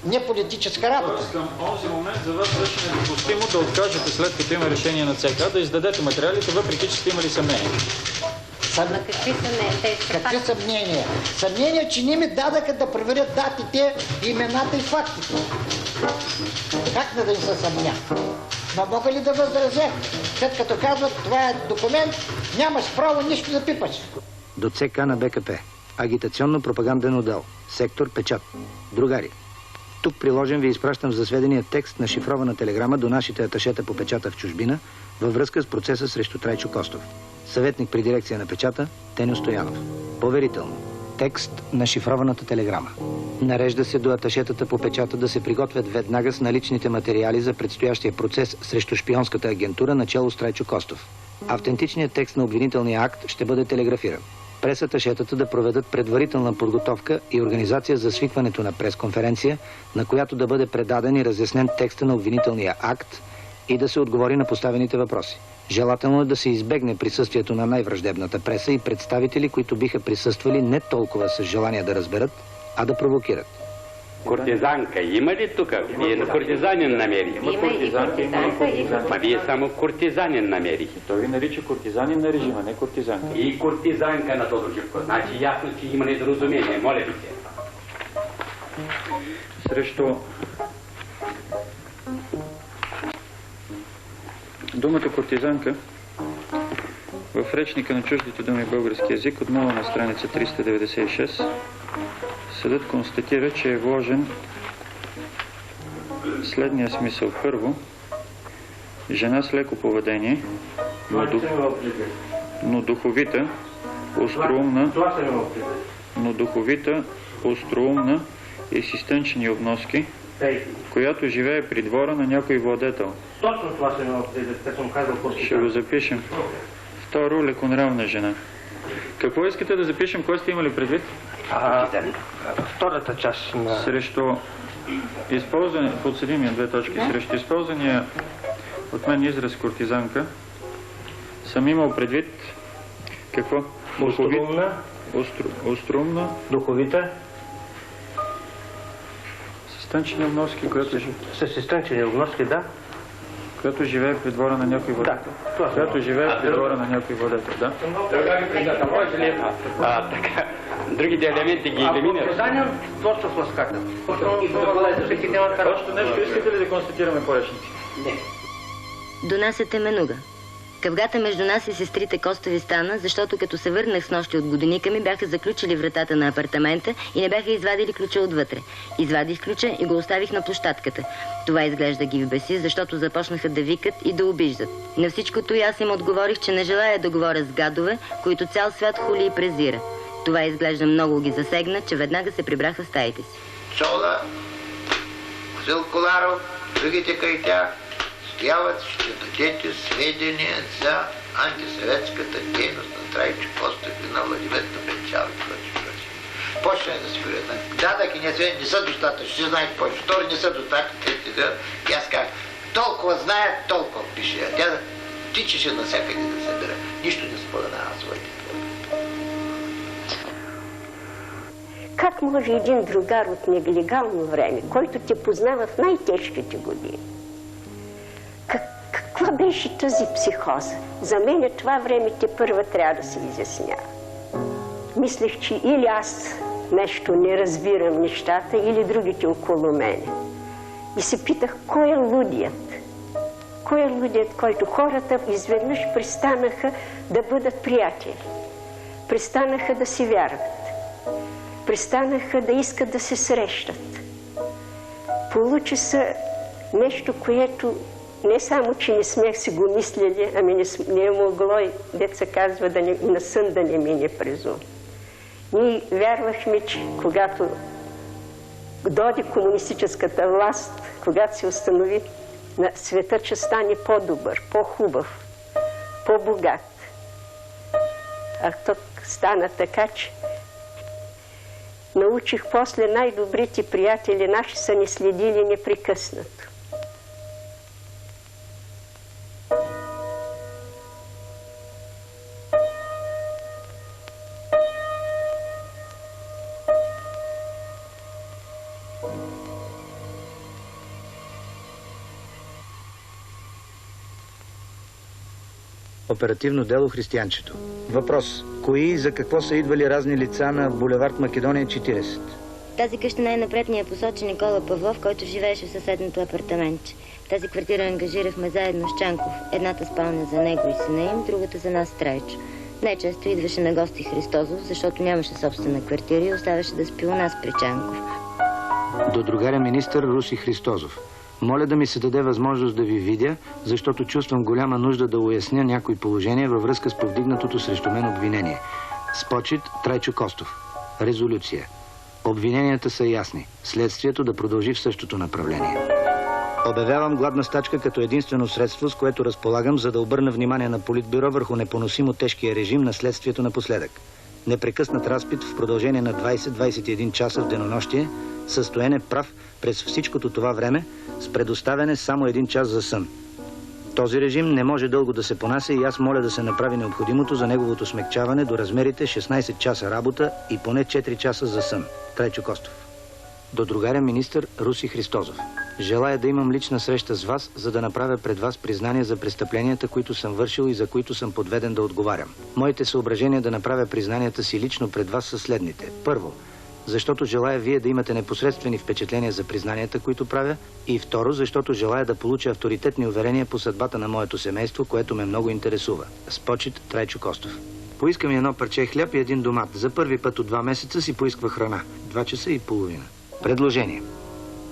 неполитическа работа? Към онзи момент за вас беше недопустимо да откажете, след като има решение на ЦК, да издадете материалите, въпреки че сте имали съмнение. Какви съмнения? Съмнения, че не ми дадаха да проверят датите, имената и фактите. Как да им се съмня? Но мога ли да възразя? След като казват, това е документ, нямаш право нищо да пипаш. До ЦК на БКП. Агитационно-пропаганден отдел. Сектор печат. Другари. Тук приложен ви изпращам за сведения текст на шифрована телеграма до нашите аташета по печата в чужбина във връзка с процеса срещу Трайчо Костов. Съветник при дирекция на печата Теньо Стоянов. Поверително. Текст на шифрованата телеграма. Нарежда се до аташетата по печата да се приготвят веднага с наличните материали за предстоящия процес срещу шпионската агентура начело с Трайчо Костов. Автентичният текст на обвинителния акт ще бъде телеграфиран. През аташетата да проведат предварителна подготовка и организация за свикването на пресконференция, на която да бъде предаден и разяснен текста на обвинителния акт и да се отговори на поставените въпроси. Желателно е да се избегне присъствието на най-враждебната преса и представители, които биха присъствали не толкова с желание да разберат, а да провокират. Куртизанка има ли тук? Вие куртизанин намерихте? Има куртизанка. Ма вие само куртизанин намерихте. Той ви нарича куртизанин на режима, не куртизанка. И куртизанка на Тодор Живков. Значи ясно, че има недоразумение. Моля ви се. Срещу думата куртизанка в речника на чуждите думи в български език, отново на страница 396, съдът констатира, че е вложен следния смисъл. Първо, жена с леко поведение, но духовита, остроумна и с изтънчени обноски, която живее при двора на някой владетел. Точно това съм казал. Ще го запишем. Второ, леконравна жена. Какво искате да запишем? Кой сте имали предвид? Втората част на... Срещу използване, подсъдимия две точки, срещу използвания от мен израз куртизанка, съм имал предвид какво? Остроумна. Духовита. С изтънчени обноски, която... С изтънчени обноски, да. Която живее при двора на някой владетел. Да. Която живее при двора на някой владетел, да. Може ли така, другите елементи ги елиминират? Куртизанин, творчо ласкател. Още нещо искате ли да констатираме по речници? Не. Донасяте менуга. Къвгата между нас и сестрите Костови стана, защото като се върнах с нощи от годиника ми, бяха заключили вратата на апартамента и не бяха извадили ключа отвътре. Извадих ключа и го оставих на площадката. Това изглежда ги вбеси, защото започнаха да викат и да обиждат. На всичкото и аз им отговорих, че не желая да говоря с гадове, които цял свят хули и презира. Това изглежда много ги засегна, че веднага се прибраха в стаите си. Чола, Васил Коларов, другите край тях стояват, ще дадете сведения за антисъветската дейност на Трайчо Костов и на Владимир Топенчал и прочее. Почнах да си говорят. Дадах и не са достатъчно, ще знаете повече. Втори не са достатъчно, трети да. И аз казах, толкова знаят, толкова пише. А тя тичаше навсякъде да се дъра. Нищо не споменава своите творби. Как може един другар от нелегално време, който те познава в най-тежките години, каква беше тази психоза? За мен това време първа трябва да се изяснява. Мислех, че или аз нещо не разбирам нещата, или другите около мене. И се питах, кой е лудият? Кой е лудият, който хората изведнъж престанаха да бъдат приятели? Престанаха да си вярват. Престанаха да искат да се срещат. Получи се нещо, което не само, че не сме си го мислили, ами не е могло, деца казва, и на сън да не мине през ум. Ние вярвахме, че когато дойде комунистическата власт, когато се установи на света, че стане по-добър, по-хубав, по-богат. А тук стана така, че научих после най-добрите приятели наши са ни следили непрекъснато. Оперативно дело Християнчето. Въпрос. Кои и за какво са идвали разни лица на булевард Македония 40? Тази къща най-напред ни я посочи Никола Павлов, който живееше в съседното апартаментче. Тази квартира ангажирахме заедно с Чанков. Едната спалня за него и сина им, другата за нас с Трайчо. Най-често идваше на гости Христозов, защото нямаше собствена квартира и оставаше да спи у нас при Чанков. До другаря министър Руси Христозов. Моля да ми се даде възможност да ви видя, защото чувствам голяма нужда да уясня някои положения във връзка с повдигнатото срещу мен обвинение. С почит Трайчо Костов. Резолюция. Обвиненията са ясни. Следствието да продължи в същото направление. Обявявам гладна стачка като единствено средство, с което разполагам, за да обърна внимание на Политбюро върху непоносимо тежкия режим на следствието напоследък. Непрекъснат разпит в продължение на 20-21 часа в денонощие, състояне прав през всичкото това време, с предоставяне само 1 час за сън. Този режим не може дълго да се понася и аз моля да се направи необходимото за неговото смекчаване до размерите 16 часа работа и поне 4 часа за сън. Трайчо Костов. До другаря министър Руси Христозов. Желая да имам лична среща с вас, за да направя пред вас признание за престъпленията, които съм вършил и за които съм подведен да отговарям. Моите съображения да направя признанията си лично пред вас са следните. Първо, защото желая вие да имате непосредствени впечатления за признанията, които правя, и второ, защото желая да получа авторитетни уверения по съдбата на моето семейство, което ме много интересува. С почит Трайчо Костов. Поиска ми 1 парче хляб и 1 домат. За първи път от 2 месеца си поисква храна. 2 часа и половина. Предложение.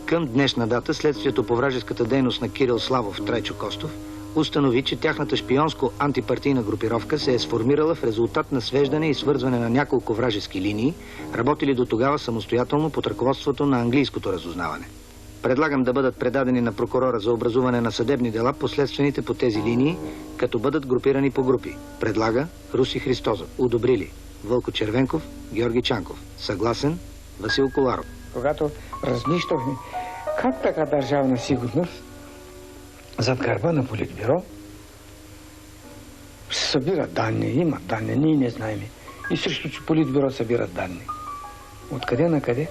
Към днешна дата следствието по вражеската дейност на Кирил Славов Трайчо Костов установи, че тяхната шпионско-антипартийна групировка се е сформирала в резултат на свеждане и свързване на няколко вражески линии, работили до тогава самостоятелно под ръководството на английското разузнаване. Предлагам да бъдат предадени на прокурора за образуване на съдебни дела последствените по тези линии, като бъдат групирани по групи. Предлага Руси Христозов. Одобрили Вълко Червенков, Георги Чанков. Съгласен Васил Коларов. Когато разнищахме как така държавна сигурност зад гърба на Политбюро събира данни, има данни, ние не знаем. И срещу че Политбюро събира данни. Откъде на къде?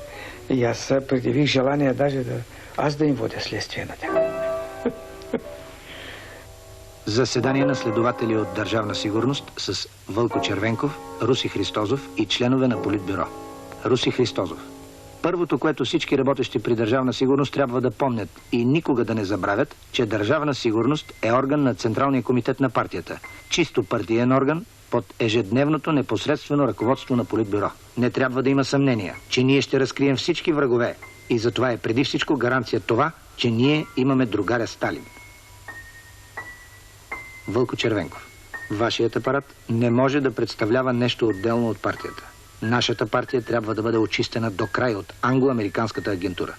И аз предявих желание даже аз да им водя следствие на тях. Заседание на следователи от Държавна сигурност с Вълко Червенков, Руси Христозов и членове на Политбюро. Руси Христозов. Първото, което всички работещи при Държавна сигурност трябва да помнят и никога да не забравят, че Държавна сигурност е орган на Централния комитет на партията. Чисто партиен орган под ежедневното непосредствено ръководство на Политбюро. Не трябва да има съмнение, че ние ще разкрием всички врагове и затова е преди всичко гаранция това, че ние имаме другаря Сталин. Вълко Червенков. Вашият апарат не може да представлява нещо отделно от партията. Нашата партия трябва да бъде очистена до край от англо-американската агентура.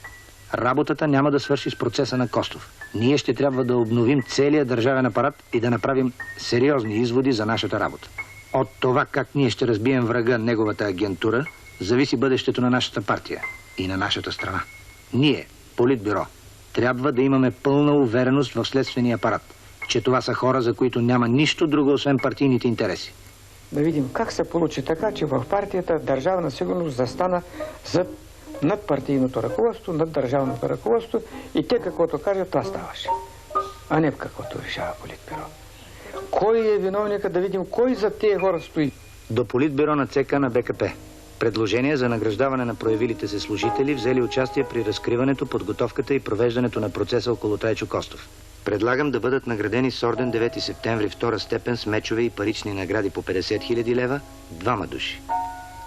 Работата няма да свърши с процеса на Костов. Ние ще трябва да обновим целия държавен апарат и да направим сериозни изводи за нашата работа. От това как ние ще разбием врага, неговата агентура, зависи бъдещето на нашата партия и на нашата страна. Ние, Политбюро, трябва да имаме пълна увереност в следствения апарат, че това са хора, за които няма нищо друго, освен партийните интереси. Да видим как се получи така, че в партията Държавна сигурност застана над партийното ръководство, над държавното ръководство и те каквото кажат, това ставаше. А не каквото решава Политбюро. Кой е виновника, да видим кой за тези хора стои. До Политбюро на ЦК на БКП. Предложение за награждаване на проявилите се служители, взели участие при разкриването, подготовката и провеждането на процеса около Трайчо Костов. Предлагам да бъдат наградени с орден 9 септември 2 степен с мечове и парични награди по 50 000 лева 2 души.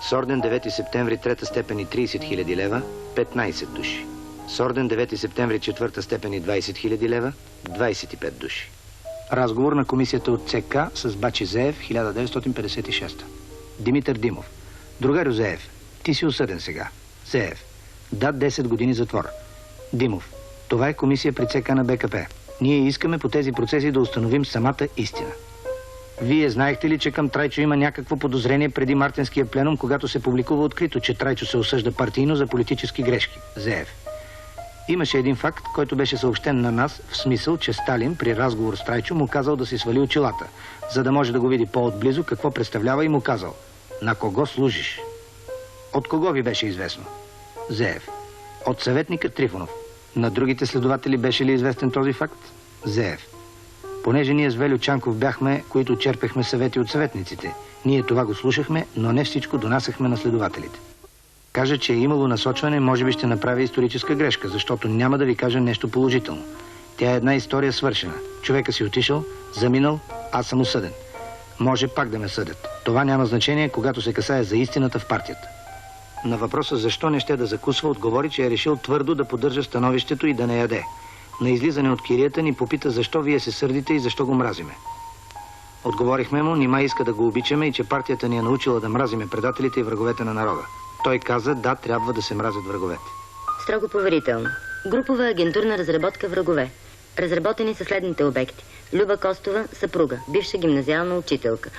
С орден 9 септември 3 степен и 30 000 лева 15 души. С орден 9 септември 4 степен и 20 000 лева 25 души. Разговор на комисията от ЦК с Бачи Зеев 1956. Димитър Димов. Другарю Зеев, ти си осъден сега. Зеев. Да, 10 години затвор. Димов. Това е комисия при ЦК на БКП. Ние искаме по тези процеси да установим самата истина. Вие знаехте ли, че към Трайчо има някакво подозрение преди мартинския пленум, когато се публикува открито, че Трайчо се осъжда партийно за политически грешки? Зеев. Имаше един факт, който беше съобщен на нас, в смисъл, че Сталин при разговор с Трайчо му казал да си свали очилата, за да може да го види по-отблизо какво представлява, и му казал: на кого служиш? От кого ви беше известно? Зеев. От съветника Трифонов. На другите следователи беше ли известен този факт? Зеев. Понеже ние с Велю Чанков бяхме, които черпехме съвети от съветниците, ние това го слушахме, но не всичко донасяхме на следователите. Кажа, че е имало насочване, може би ще направя историческа грешка, защото няма да ви кажа нещо положително. Тя е една история свършена. Човека си отишъл, заминал, аз съм осъден. Може пак да ме съдят. Това няма значение, когато се касае за истината в партията. На въпроса защо не ще да закусва, отговори, че е решил твърдо да поддържа становището и да не яде. На излизане от кирията ни попита защо вие се сърдите и защо го мразиме. Отговорихме му, нима иска да го обичаме и че партията ни е научила да мразиме предателите и враговете на народа. Той каза, да, трябва да се мразят враговете. Строго поверително. Групова агентурна разработка врагове. Разработени са следните обекти: Люба Костова, съпруга, бивша гимназиална учителка;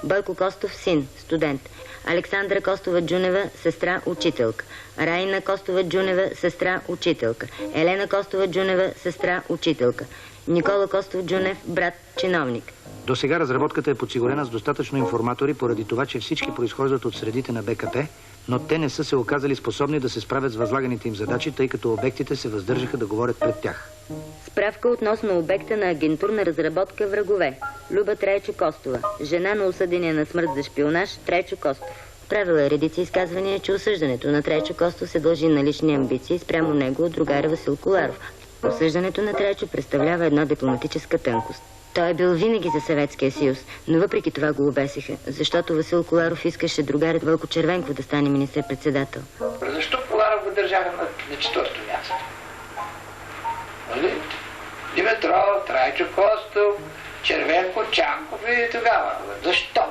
Бойко Костов, син, студент; Александра Костова Джунева, сестра, учителка; Райна Костова Джунева, сестра, учителка; Елена Костова Джунева, сестра, учителка; Никола Костов Джунев, брат, чиновник. До сега разработката е подсигурена с достатъчно информатори, поради това, че всички произхождат от средите на БКП, но те не са се оказали способни да се справят с възлаганите им задачи, тъй като обектите се въздържаха да говорят пред тях. Справка относно обекта на агентурна разработка врагове. Люба Трайчо Костова, жена на осъдения на смърт за шпионаж Трайчо Костов. Правила е редици изказвания, че осъждането на Трайчо Костов се дължи на лични амбиции спрямо него от другаря Васил Коларов. Осъждането на Трайчо представлява една дипломатическа тънкост. Той е бил винаги за Съветския съюз, но въпреки това го обесиха, защото Васил Коларов искаше другарят Вълко Червенков да стане министър-председател. Защо Коларов го държаха на четвърто място? Нали? Димитров, Трайчо Костов, Червенко, Чанков и тогава. Защо?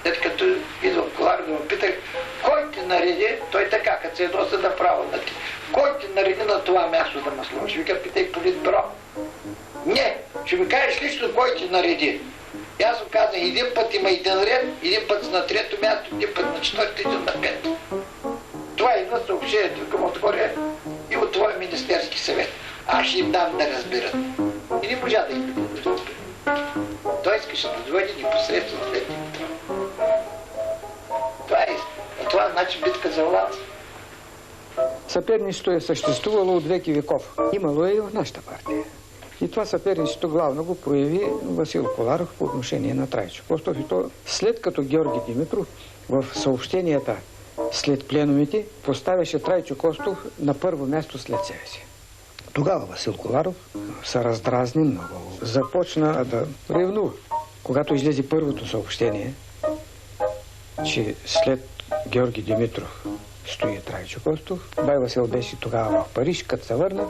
След като идва Коларов да му питах, кой ти нареди, той така, като се едноса да право на ти, кой ти нареди на това място да ме сложи? Вика, питай Политбюро. Не, ще ми кажеш лично кой ти нареди. И аз му казвам, един път има един ред, един път на трето място, един път на четвърто, един на пето. Това е едно съобщението към отгоре и от твоя министерски съвет. Аз ще им дам да разберат. И не можа да им да разберат. Той искаше да дойде непосредствено след Димитров. Това е това значи битка за власт. Съперничеството е съществувало от веки веков. Имало е и в нашата партия. И това съперничество главно го прояви Васил Коларов по отношение на Трайчо Костов. И то след като Георги Димитров в съобщенията след пленумите поставяше Трайчо Костов на първо място след себе си. Тогава Васил Коларов се раздразни много. Започна да ревнува. Когато излезе първото съобщение, че след Георги Димитров стои Трайчо Костов, бай Васил беше тогава в Париж, като се върна,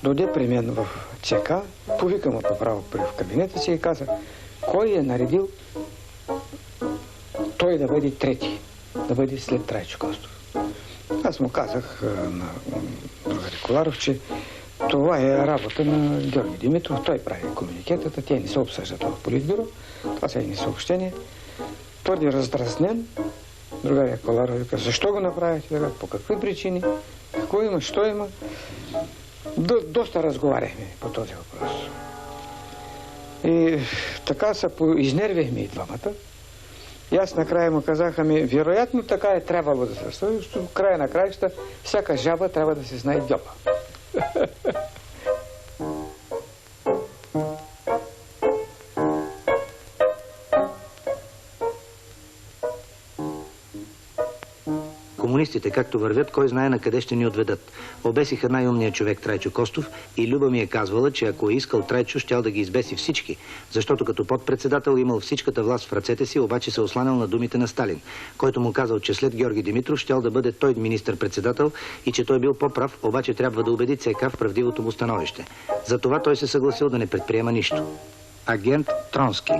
дойде при мен в ЦК, повика му направо в кабинета си и каза, кой е наредил той да бъде трети, да бъде след Трайчо Костов. Аз му казах на другари Коларов, че това е работа на Георги Димитров, той прави комуникетата, те не се обсъждат в Политбюро, това са едни съобщения. Твърди раздразнен, другария Коларов вика, защо го направите, по какви причини, какво има, що има. Доста разговаряхме по този въпрос. И така се изнервихме и двамата. И аз накрая му казах, ами вероятно така е трябвало да се стане, защото в края на краища всяка жаба трябва да се знае дьоба. Комунистите, както вървят, кой знае на къде ще ни отведат. Обесиха най-умният човек Трайчо Костов и Люба ми е казвала, че ако е искал Трайчо, щял да ги избеси всички, защото като подпредседател имал всичката власт в ръцете си, обаче се осланял на думите на Сталин, който му казал, че след Георги Димитров щял да бъде той министър-председател и че той бил по-прав, обаче трябва да убеди ЦК в правдивото му становище. Затова той се съгласил да не предприема нищо. Агент Тронски.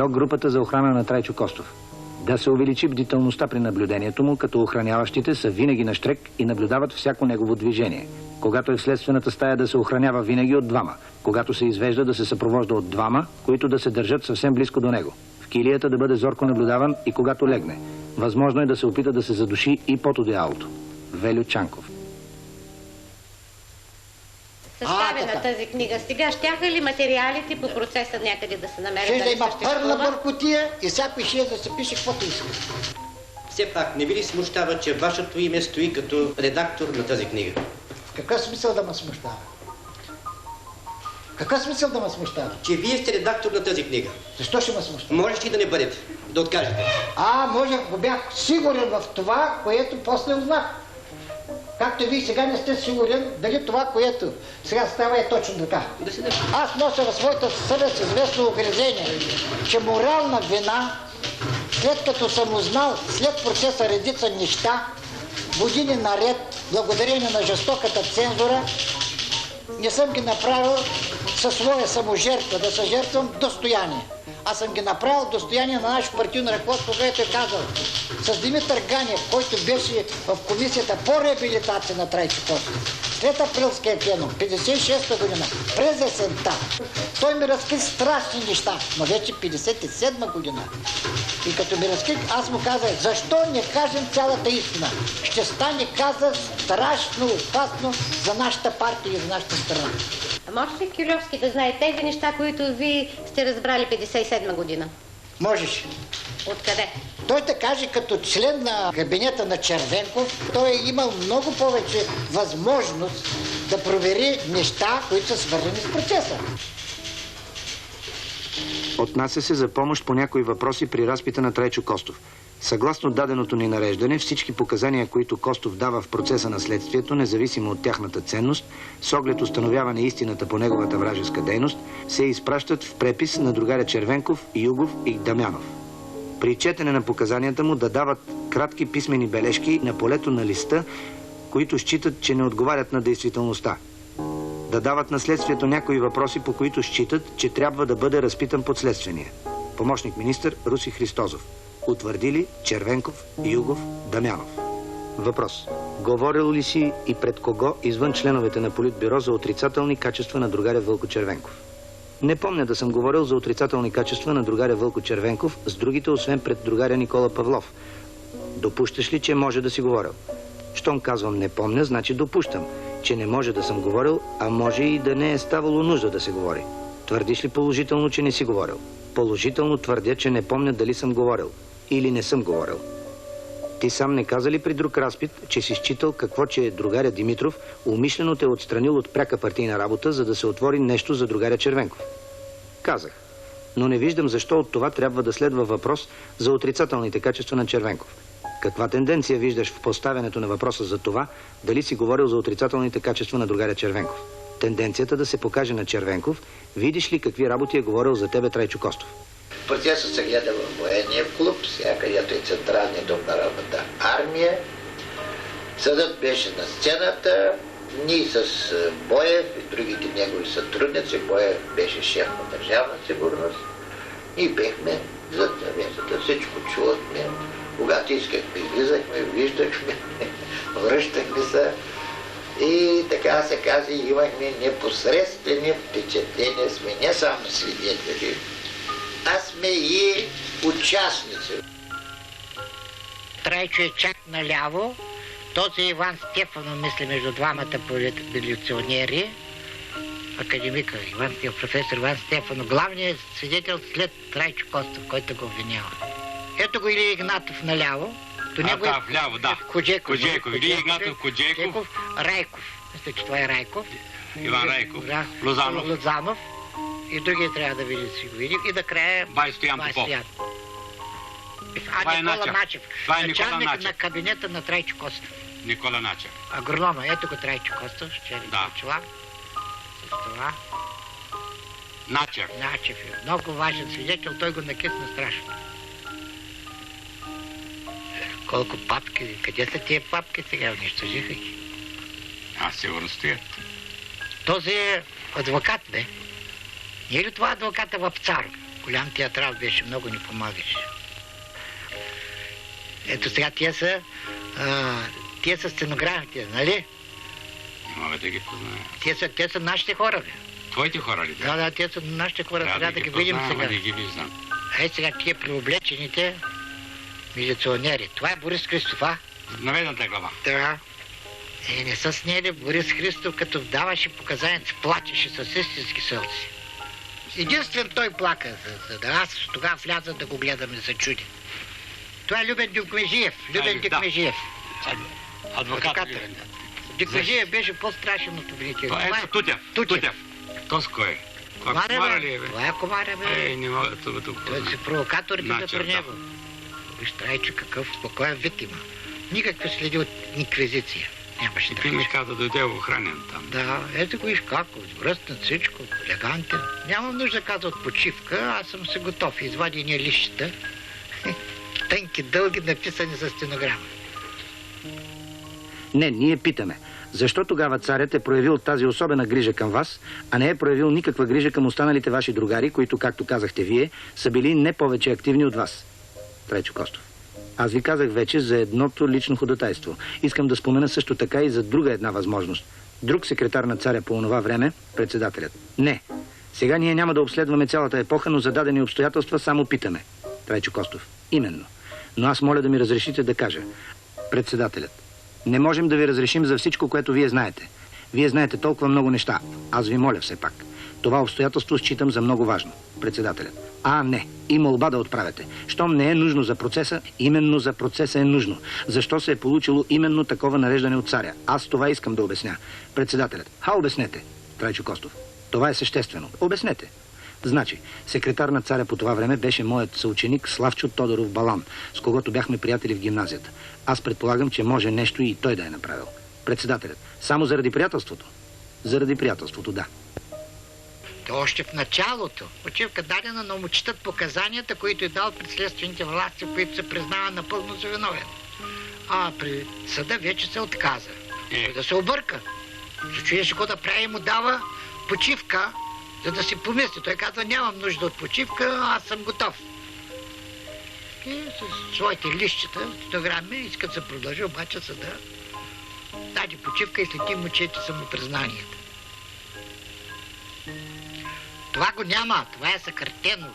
то групата за охрана на Трайчо Костов. Да се увеличи бдителността при наблюдението му, като охраняващите са винаги на щрек и наблюдават всяко негово движение. Когато е в следствената стая, да се охранява винаги от двама. Когато се извежда, да се съпровожда от двама, които да се държат съвсем близко до него. В килията да бъде зорко наблюдаван и когато легне. Възможно е да се опита да се задуши и под одеялото. Вельо Чанков. Съставена тази книга. Сега щяха ли материалите по процеса някъде да се намерят? Ще да има пърна бъркотия и всяко ще да се пише каквото иска. Все пак, не ви ли смущава, че вашето име стои като редактор на тази книга? В какъв смисъл да ме смущава? Какъв смисъл да ме смущава? Че вие сте редактор на тази книга. Защо ще ме смущава? Можеш ли да не бъдете? Да откажете? Може, ако бях сигурен в това, което после узнах. Както вие сега не сте сигурен дали това, което сега става е точно така. Аз нося в своята съвест известно огрезение, че морална вина, след като съм узнал след процеса редица неща, години наред, благодарение на жестоката цензура, не съм ги направил със своя саможертва, да се жертвам достояние. Аз съм ги направил достояние на нашето партийно ръководство, което е казал. С Димитър Ганев, който беше в комисията по реабилитация на Трайчо Костов, след априлския пленум, 56-та година, през есента, той ми разкри страшни неща, но вече 57-та година. И като ми разкри, аз му казах, защо не кажем цялата истина? Ще стане, каза, страшно опасно за нашата партия и за нашата страна. А може ли Кюлевски да знае тези неща, които вие сте разбрали 57 година? Можеш. Откъде? Той те каже, като член на кабинета на Червенков, той е имал много повече възможност да провери неща, които са свързани с процеса. Отнася се за помощ по някои въпроси при разпита на Трайчо Костов. Съгласно даденото ни нареждане, всички показания, които Костов дава в процеса на следствието, независимо от тяхната ценност, с оглед установяване истината по неговата вражеска дейност, се изпращат в препис на другаря Червенков, Югов и Дамянов. При четене на показанията му да дават кратки писмени бележки на полето на листа, които считат, че не отговарят на действителността. Да дават на следствието някои въпроси, по които считат, че трябва да бъде разпитан подследствения. Помощник министър Руси Христозов. Утвърдили Червенков, Югов, Дамянов. Въпрос. Говорил ли си и пред кого извън членовете на Политбюро за отрицателни качества на другаря Вълко Червенков? Не помня да съм говорил за отрицателни качества на другаря Вълко Червенков с другите, освен пред другаря Никола Павлов. Допущаш ли, че може да си говорил? Щом казвам не помня, значи допущам, че не може да съм говорил, а може и да не е ставало нужда да се говори. Твърдиш ли положително, че не си говорил? Положително твърдя, че не помня дали съм говорил или не съм говорил. Ти сам не каза ли при друг разпит, че си считал какво, че другаря Димитров умишлено те отстранил от пряка партийна работа, за да се отвори нещо за другаря Червенков? Казах. Но не виждам защо от това трябва да следва въпрос за отрицателните качества на Червенков. Каква тенденция виждаш в поставянето на въпроса за това, дали си говорил за отрицателните качества на другаря Червенков? Тенденцията да се покаже на Червенков, видиш ли какви работи е говорил за тебе Трайчо Костов? Процесът се гледа в военния клуб, сега където е Централния дом на Народната армия. Съдът беше на сцената, ние с Боев и другите негови сътрудници, Боев беше шеф на Държавна сигурност, ние бехме зад завесата, всичко чувахме, когато искахме, излизахме, виждахме, връщахме се и така се каза, имахме непосредствени впечатления, сме не само свидетели, а сме и участници. Трайчо е чак наляво, този Иван Стефанов, мисля, между двамата милиционери, академика Иван Стефанов, професор Иван Стефанов, главният свидетел след Трайчо Костов, който го обвинява. Ето го Илия Игнатов наляво. До него да, вляво, да. Коджеков. Илия Игнатов, Коджеков. Райков. Мисля, че това е Райков. Иван Райков. Да. Лозанов. И другия трябва да види, си го видим. И накрая Бай Стоян Попов. Това е Начев. Това е Никола Начев. На кабинета на Трайчо Костов. Никола Начев. Агронома. Ето го Трайчо Костов. Да. С това. Начев. Начев е много важен свидетел. Той го накисна страшно. Колко папки. Къде са тия папки сега? Унищожиха ги. Сигурно стоят. Този е адвокат, не? Не е ли това адвоката в Цар? Голям театрал беше, много ни помагаше. Ето сега тия са сценографите, нали? Не мога да ги позная. Те са нашите хора, бе. Твоите хора ли? Да, те са нашите хора. Сега да ги видим сега. Не ги виждам. Сега тия преоблечените милиционери. Това е Борис Христов, а? Наведната глава. Да. Не са снели Борис Христов, като даваше показания, плачеше с истински сълзи. Единствен той плака, за да аз тогава вляза да го гледам и се чуди. Това е Любен Дюкмежиев. Любен Дюкмежиев. Адвокат. Дюкмежиев беше по-страшен от обвинител. Това е Тутев. То с кой? Комаря ли е, бе? Това е Комаря, бе. Не мога да той си провокаторите за при него. Виж, Трайчо какъв спокоен вид има. Никакви следи от инквизиция. Нямаше Трайчо. Ти ми каза да дойде охранен там. Да, ето го виж как, връстен всичко, елегантен. Нямам нужда каза от почивка, аз съм се готов. Извади ние лищата. Тънки, дълги, написани за стенограма. Не, ние питаме. Защо тогава царят е проявил тази особена грижа към вас, а не е проявил никаква грижа към останалите ваши другари, които, както казахте вие, са били не повече активни от вас? Трайчо Костов. Аз ви казах вече за едното лично ходатайство. Искам да спомена също така и за друга една възможност. Друг секретар на царя по онова време, председателят. Не. Сега ние няма да обследваме цялата епоха, но за дадени обстоятелства само питаме. Трайчо Костов. Именно. Но аз моля да ми разрешите да кажа. Председателят. Не можем да ви разрешим за всичко, което вие знаете. Вие знаете толкова много неща. Аз ви моля все пак. Това обстоятелство считам за много важно. Председателят. Не. И молба да отправяте. Щом не е нужно за процеса, именно за процеса е нужно. Защо се е получило именно такова нареждане от царя? Аз това искам да обясня. Председателят. Обяснете. Трайчо Костов. Това е съществено. Обяснете. Значи, секретар на царя по това време беше моят съученик Славчо Тодоров Балан, с когото бяхме приятели в гимназията. Аз предполагам, че може нещо и той да е направил. Председателят. Само заради приятелството? Заради приятелството, да. То още в началото. Почивка дадена, но му четат показанията, които е дал пред следствените власти, които се признава напълно за виновен. При съда вече се отказа. Да се обърка. Чуеше какво да прави, му дава почивка, за да си помисли. Той казва, нямам нужда от почивка, аз съм готов. И с своите лищчета, стенограми, искат да се продължи, обаче съда даде почивка и след тим му чете самопризнанията. Това го няма, това е съкратено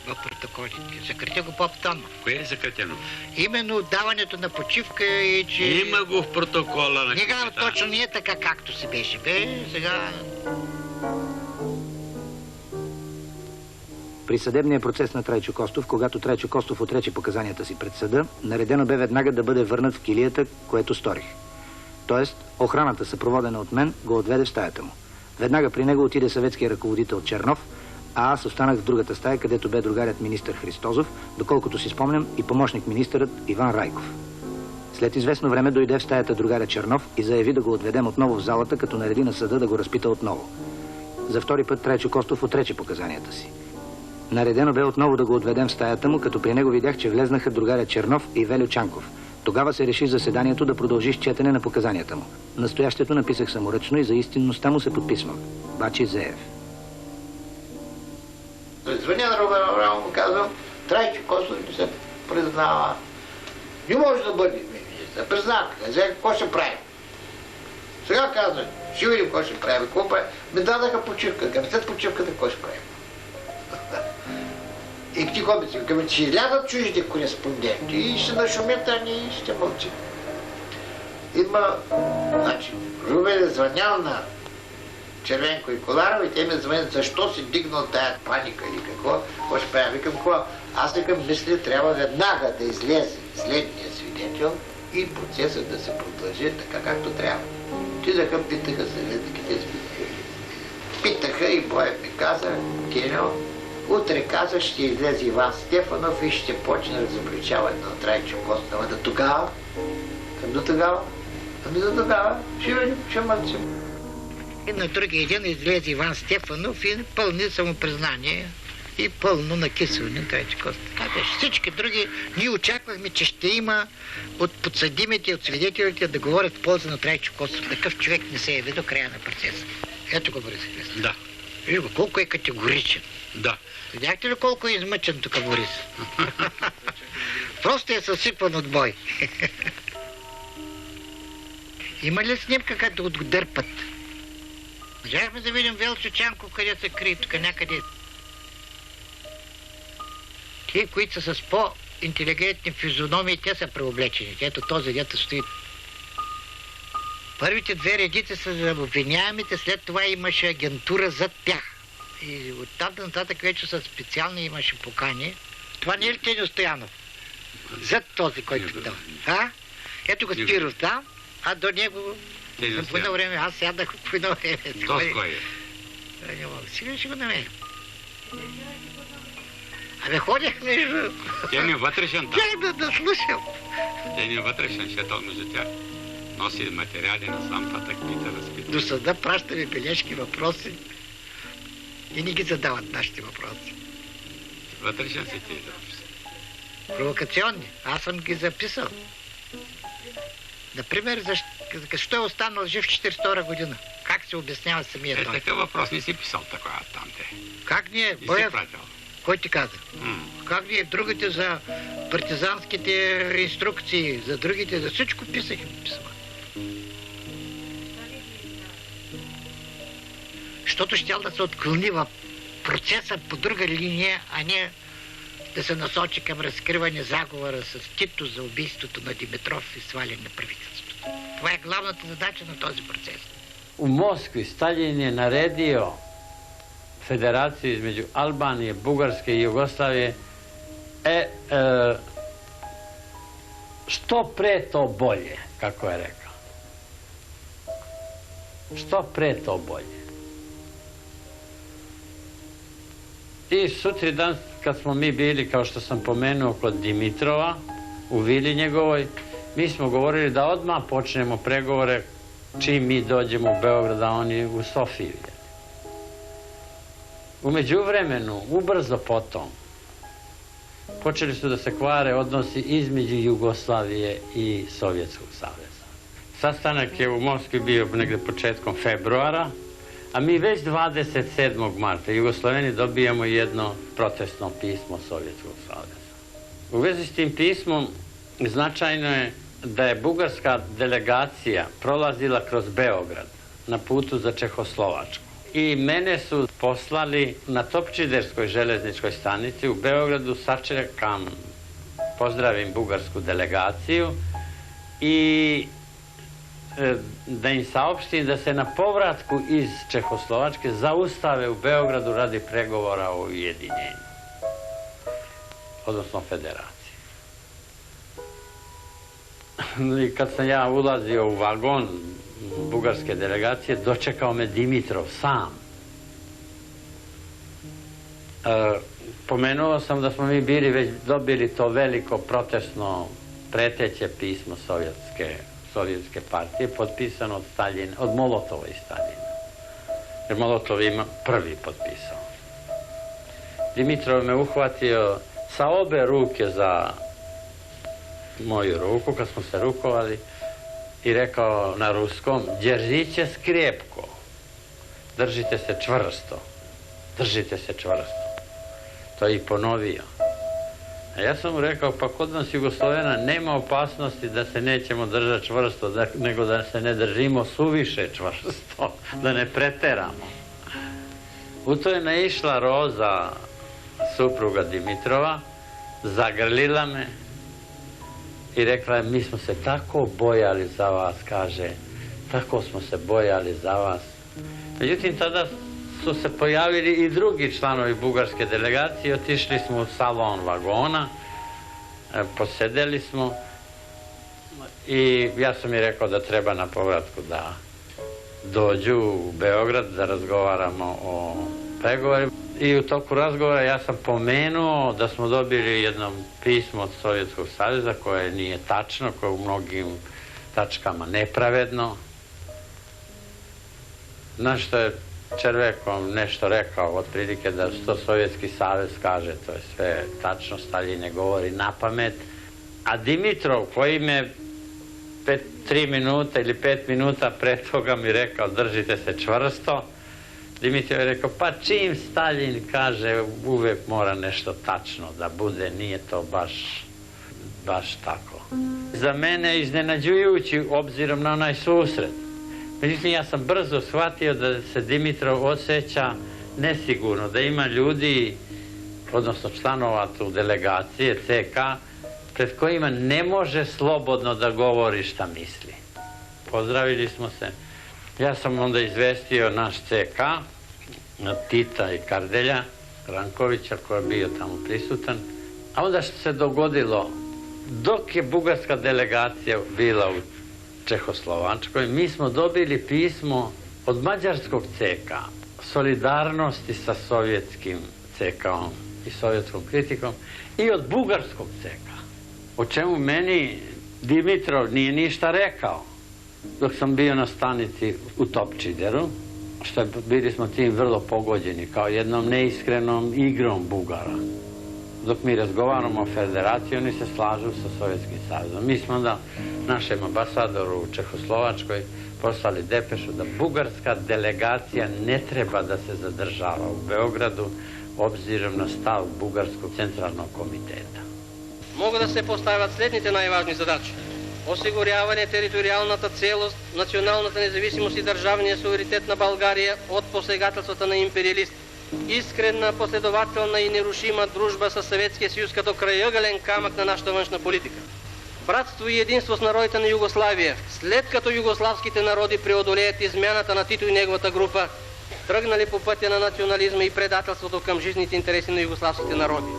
в протоколите. Съкрати го по-потомно. Кое е съкратено? Именно даването на почивка и че... Има го в протокола на капитана. Точно не е така, както се беше. Сега... При съдебния процес на Трайчо Костов, когато Трайчо Костов отрече показанията си пред съда, наредено бе веднага да бъде върнат в килията, което сторих. Тоест, охраната, съпроводена от мен, го отведе в стаята му. Веднага при него отиде съветския ръководител Чернов, а аз останах в другата стая, където бе другарят министър Христозов, доколкото си спомням и помощник министърът Иван Райков. След известно време дойде в стаята другаря Чернов и заяви да го отведем отново в залата, като нареди на съда да го разпита отново. За втори път Трайчо Костов отрече показанията си. Наредено бе отново да го отведем в стаята му, като при него видях, че влезнаха другаря Чернов и Велю Чанков. Тогава се реши заседанието да продължи с четене на показанията му. Настоящето написах саморъчно и за истинността му се подписвам. Бачи Зеев. Звъня на Робер Авраам, му казвам, Трайчо Костов не се признава. Не може да бъде министър. Признах, сега какво ще правим? Сега казвам, ще видим какво ще правим. Какво правим? Ми дадаха почивка. След почивката какво ще правим? И ти какво ми ще излязат чуждите кореспонденти и ще нашумят, а ние ще мълчим. Има, значи, Рубен е звънял на Червенко и Коларов и те ме звънят, защо си дигнал тая паника или какво ще правя. Викам, какво? Аз викам, мисля, трябва веднага да излезе следния свидетел и процесът да се продължи така, както трябва. Отидаха, питаха съветниките свидетели. Питаха и Боев ми каза, Кирил, утре каза, ще излезе Иван Стефанов и ще почне разобличаване на Трайчо Костов. Ама до тогава? До тогава? Ами до тогава? Ще видим, ще мълчим. И на другия ден излезе Иван Стефанов и пълни самопризнание и пълно накисване на Трайчо Костов. Така беше. Всички други, ние очаквахме, че ще има от подсъдимите, от свидетелите да говорят в полза на Трайчо Костов. Такъв човек не се яви до края на процеса. Ето го, Борис Христов. Да. Виж го, колко е категоричен. Да. Видяхте ли колко е измъчен тук Борис? Просто е съсипан от бой. Има ли снимка, като го дърпат? Можахме да видим Велчо Чанков, къде се крие тук някъде. Тие, които са с по-интелигентни физиономии, те са преоблечени. Ето този, дето стои. Първите две редици са за обвиняемите, след това имаше агентура зад тях. И оттам нататък вече са специални, имаше покани. Това не е ли Теньо Стоянов? Зад този, който дава. Ето го Спиров там, а до него по едно време, аз сядах по едно време. Този кой е? Не мога, сега ще го намеря. Абе, ходях между... Тя ми е вътрешен там. Тя да слушам. Тя ми е вътрешен, ще е толкова между тях. Носи материали на сам татък, пита, разпита. До съда пращаме бележки, въпроси и не ги задават нашите въпроси. Вътрешен си ти изобщо. Провокационни. Аз съм ги записал. Например, защо е останал жив 42 година? Как се обяснява самия той? Такъв въпрос не си писал такова там те. Как ни е? Кой ти каза? Как ни е другите за партизанските инструкции, за другите, за всичко писахме писма. Защото щял да се отклони в процеса по друга линия, а не да се насочи към разкриване заговора с Тито за убийството на Димитров и сваляне на правителството. Това е главната задача на този процес. U Moskvi Stalin je naredio federaciju između Albanije, Bugarske i Jugoslavije što pre to bolje, kako je rekao. Što pre to bolje. I sutri dan kad smo mi bili, kao što sam pomenuo, kod Dimitrova, u vili njegovoj, mi smo govorili da odmah počnemo pregovore čim mi dođemo u Beograd, a oni u Sofiji. U međuvremenu, ubrzo potom, počeli su da se kvare odnosi između Jugoslavije i Sovjetskog saveza. Sastanak je u Moskvi bio negde početkom februara, a mi već 27. marta Jugoslaveni dobijamo jedno protestno pismo Sovjetskog saveza. U vezi s tim pismom značajno je da je bugarska delegacija prolazila kroz Beograd na putu za Čehoslovačku. I mene su poslali na Topčiderskoj železničkoj stanici u Beogradu, sačekam, pozdravim bugarsku delegaciju i da im saopštim da se na povratku iz Čehoslovačke zaustave u Beogradu radi pregovora o ujedinjenju, odnosno federaciji. I kad sam ja ulazio u vagon bugarske delegacije, dočekao me Dimitrov sam. Pomenuo sam da smo mi bili već dobili to veliko protestno preteće pismo Sovjetske partije, potpisano od Molotova i Staljina. Jer Molotov ima prvi potpisao. Dimitrov me uhvatio sa obe ruke za moju ruku, kad smo se rukovali, i rekao na ruskom: "Držite se krepko, držite se čvrsto, držite se čvrsto." To je i ponovio. A ja sam mu rekao: "Pa kod nas Jugoslovena nema opasnosti da se nećemo držati čvrsto, nego da se ne držimo suviše čvrsto, da ne preteramo." U to je naišla Roza, supruga Dimitrova, zagrlila me i rekla je: "Mi smo se tako bojali za vas," kaže, "tako smo se bojali za vas." Međutim, tada su se pojavili i drugi članovi bugarske delegacije, otišli smo u salon vagona, posedeli smo i ja sam mi rekao da treba na povratku da dođu u Beograd da razgovaramo o pregovorima. I u toku razgovora ja sam pomenuo da smo dobili jedno pismo od Sovjetskog saveza koje nije tačno, koje je u mnogim tačkama nepravedno. Na što je Červekov nešto rekao, otprilike da što Sovjetski savez kaže, to je sve tačno, Staljin ne govori na pamet. A Dimitrov, koji me 3 minuta ili 5 minuta pre toga mi rekao: "Držite se čvrsto", Dimitrov je rekao, pa čim Stalin kaže uvek mora nešto tačno da bude, nije to baš tako. Za mene je iznenađujući obzirom na onaj susret. Međutim, ja sam brzo shvatio da se Dimitrov osjeća nesigurno, da ima ljudi, odnosno članova tu delegacije CK, pred kojima ne može slobodno da govori šta misli. Pozdravili smo se. Ja sam onda izvestio naš CK, Tita i Kardelja, Rankovića, koji je bio tamo prisutan. A onda što se dogodilo, dok je bugarska delegacija bila u Čehoslovačkoj, mi smo dobili pismo od mađarskog CK, solidarnosti sa sovjetskim CK-om i sovjetskom kritikom, i od bugarskog CK, o čemu meni Dimitrov nije ništa rekao. Dok sam bio na stanici u Topčideru, što bili smo tim vrlo pogođeni kao jednom neiskrenom igrom Bugara. Dok mi razgovaramo o federaciji, oni se slažu sa Sovjetskim savezom. Mi smo onda našem ambasadoru u Čehoslovačkoj poslali depešu da bugarska delegacija ne treba da se zadržava u Beogradu obzirom na stav Bugarskog centralnog komiteta. Mogu da se поставят следните най-важни задачи. Осигуряване териториалната целост, националната независимост и държавния суверенитет на България от посегателствата на империалист. Искрена, последователна и нерушима дружба със Съветския съюз като краягълен камък на нашата външна политика. Братство и единство с народите на Югославия, след като югославските народи преодолеят измяната на Тито и неговата група, тръгнали по пътя на национализма и предателството към жизнените интереси на югославските народи.